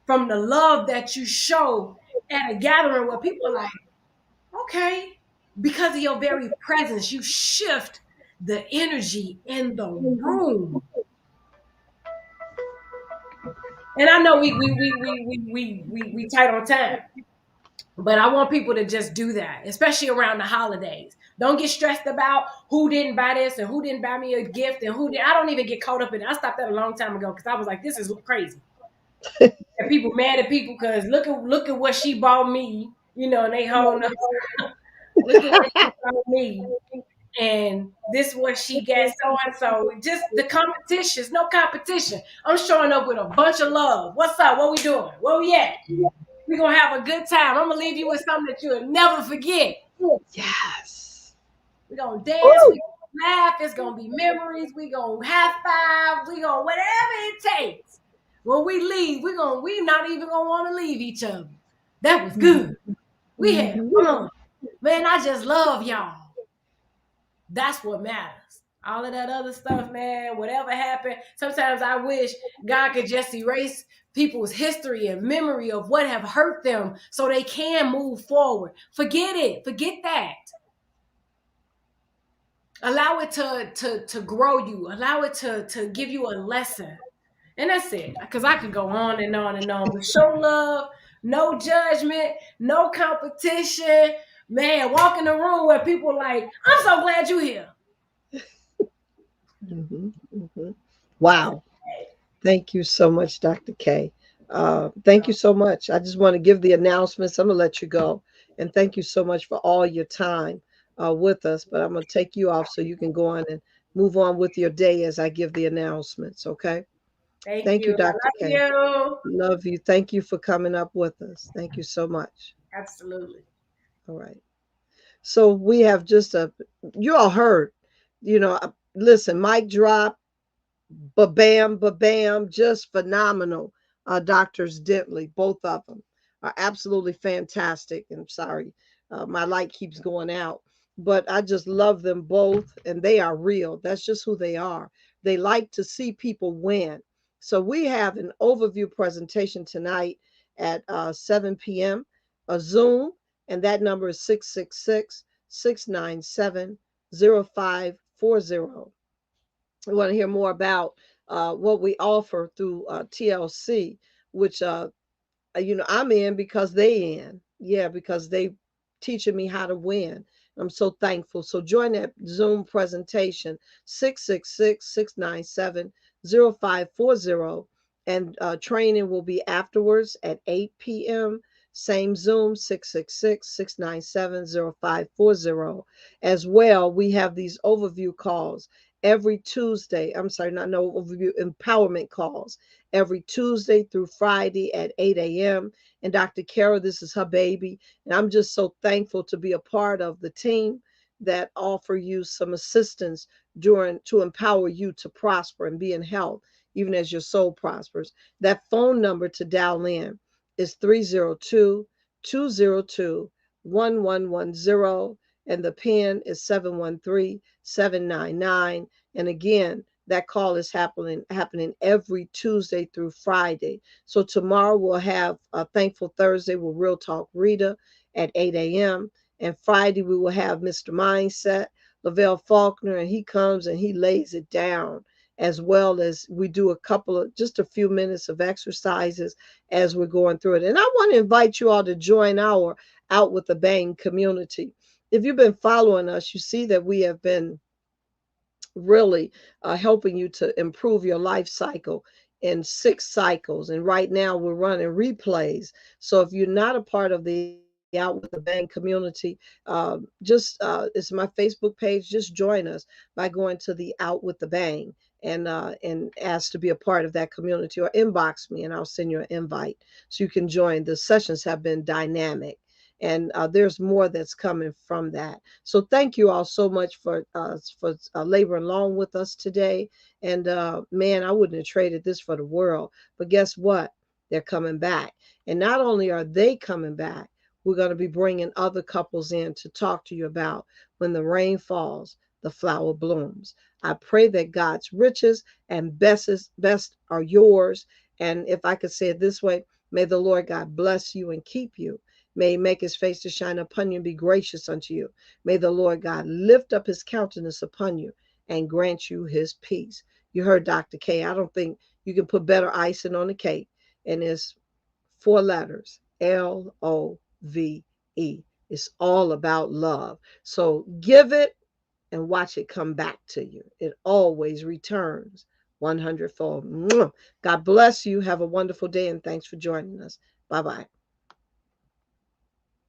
from the love that you show at a gathering where people are like, okay, because of your very presence, you shift the energy in the room. And I know we tight on time, but I want people to just do that, especially around the holidays. Don't get stressed about who didn't buy this and who didn't buy me a gift and who did. I don't even get caught up in it. I stopped that a long time ago because I was like, this is crazy. And people mad at people because look at what she bought me, and they hold up. Look at what she bought me. And this is what she got, so and so. Just the competition. No competition. I'm showing up with a bunch of love. What's up? What we doing? Where we at? We're gonna have a good time. I'm gonna leave you with something that you'll never forget. Yes. We're gonna dance, Woo! we gonna laugh, it's gonna be memories, we gonna high five, we gonna whatever it takes. When we leave, we not even gonna want to leave each other. That was Mhm. good. We had Mhm. fun. Man, I just love y'all. That's what matters. All of that other stuff, man, whatever happened. Sometimes I wish God could just erase people's history and memory of what have hurt them so they can move forward. Forget it. Forget that. Allow it to grow you. Allow it to give you a lesson. And that's it. Because I could go on and on and on. But show love, no judgment, no competition. Man, walk in the room where people like, I'm so glad you're here. Mhm. Mhm. Wow. Thank you so much, Dr. K. Thank you so much. I just want to give the announcements. I'm going to let you go. And thank you so much for all your time with us. But I'm going to take you off so you can go on and move on with your day as I give the announcements. Okay. Thank Thank you, you. Dr. I K. love you. Love you. Thank you for coming up with us. Thank you so much. Absolutely. All right. So we have just you all heard, listen, mic drop, ba bam, just phenomenal. Doctors Dentley, both of them are absolutely fantastic. And sorry, my light keeps going out, but I just love them both, and they are real. That's just who they are. They like to see people win. So we have an overview presentation tonight at 7 p.m. A Zoom, and that number is 666-697-0540. We want to hear more about what we offer through TLC, which I'm in because they in. Yeah, because they teaching me how to win. I'm so thankful. So join that Zoom presentation, 666-697-0540. And training will be afterwards at 8 p.m. Same Zoom, 666-697-0540. As well, we have these overview calls every Tuesday. I'm sorry, not no overview, empowerment calls every Tuesday through Friday at 8 a.m. And Dr. Kara, this is her baby. And I'm just so thankful to be a part of the team that offer you some assistance during to empower you to prosper and be in health, even as your soul prospers. That phone number to dial in is 302-202-1110. And the PIN is 713-799. And again, that call is happening every Tuesday through Friday. So tomorrow we'll have a Thankful Thursday with Real Talk Rita at 8 a.m. And Friday we will have Mr. Mindset, Lavelle Faulkner, and he comes and he lays it down, as well as we do just a few minutes of exercises as we're going through it. And I want to invite you all to join our Out with the Bang community. If you've been following us, you see that we have been really helping you to improve your life cycle in 6 cycles. And right now we're running replays. So if you're not a part of the Out with the Bang community, it's my Facebook page. Just join us by going to the Out with the Bang and ask to be a part of that community, or inbox me and I'll send you an invite so you can join. The sessions have been dynamic, and there's more that's coming from that. So thank you all so much for laboring along with us today. And man, I wouldn't have traded this for the world. But guess what? They're coming back, and not only are they coming back, we're going to be bringing other couples in to talk to you about when the rain falls, the flower blooms. I pray that God's riches and best are yours. And if I could say it this way, may the Lord God bless you and keep you. May he make his face to shine upon you and be gracious unto you. May the Lord God lift up his countenance upon you and grant you his peace. You heard Dr. K. I don't think you can put better icing on the cake. And it's 4 letters, LOVE. It's all about love. So give it and watch it come back to you. It always returns 100-fold. God bless you. Have a wonderful day, and thanks for joining us. Bye bye.